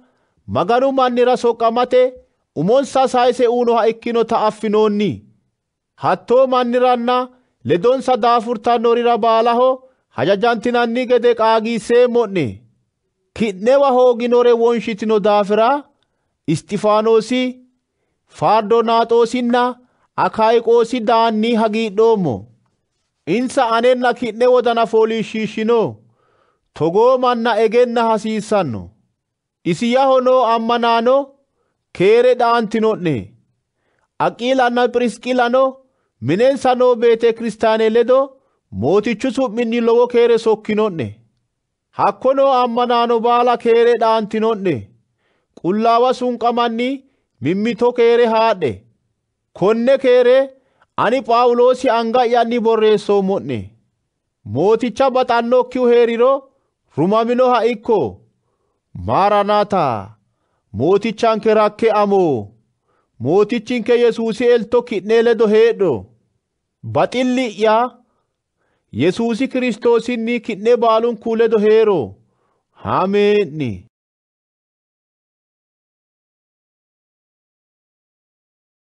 S1: maganu mannira soqqamate umonsa sayse uunoha ikkinota affinoonni. Hattoo manniranna ledonsa daafurtannorira baalaho hajajantinanni gede qaagiisseemmo'ne. Ki'newa hooginore wonshitino daafira Isxifaanoosi, Fardonaaxoosinna Akaayiqoosi daanni hagiidhoommo. Insa anenna ki'ne wodana fooliishshiishshino. Togoo manna egenna hasiissanno. Isi yahono ammanaano keere dhaantino'ne. Aqiilanna Phirisqilano minensa noo beete kiristaane ledo mootichu su'minni lowo keere sokkino'ne. Hakkono ammanaano baala keere dhaantino'ne. Qullaawa sunqamanni mimmito keere haadhe. Konne keere ani Phaawulosi anga'yanni borreessoommo'ne. Mooticha baxannokkihu heeriro rumaminoha ikko. Maranata mootichanke rakke amoo. Mootichinke Yesuusi elto ki'ne ledo heedho. Baxilli'ya Yesuusi Kiristoosinni ki'ne baalunku ledo heero. Ameeni.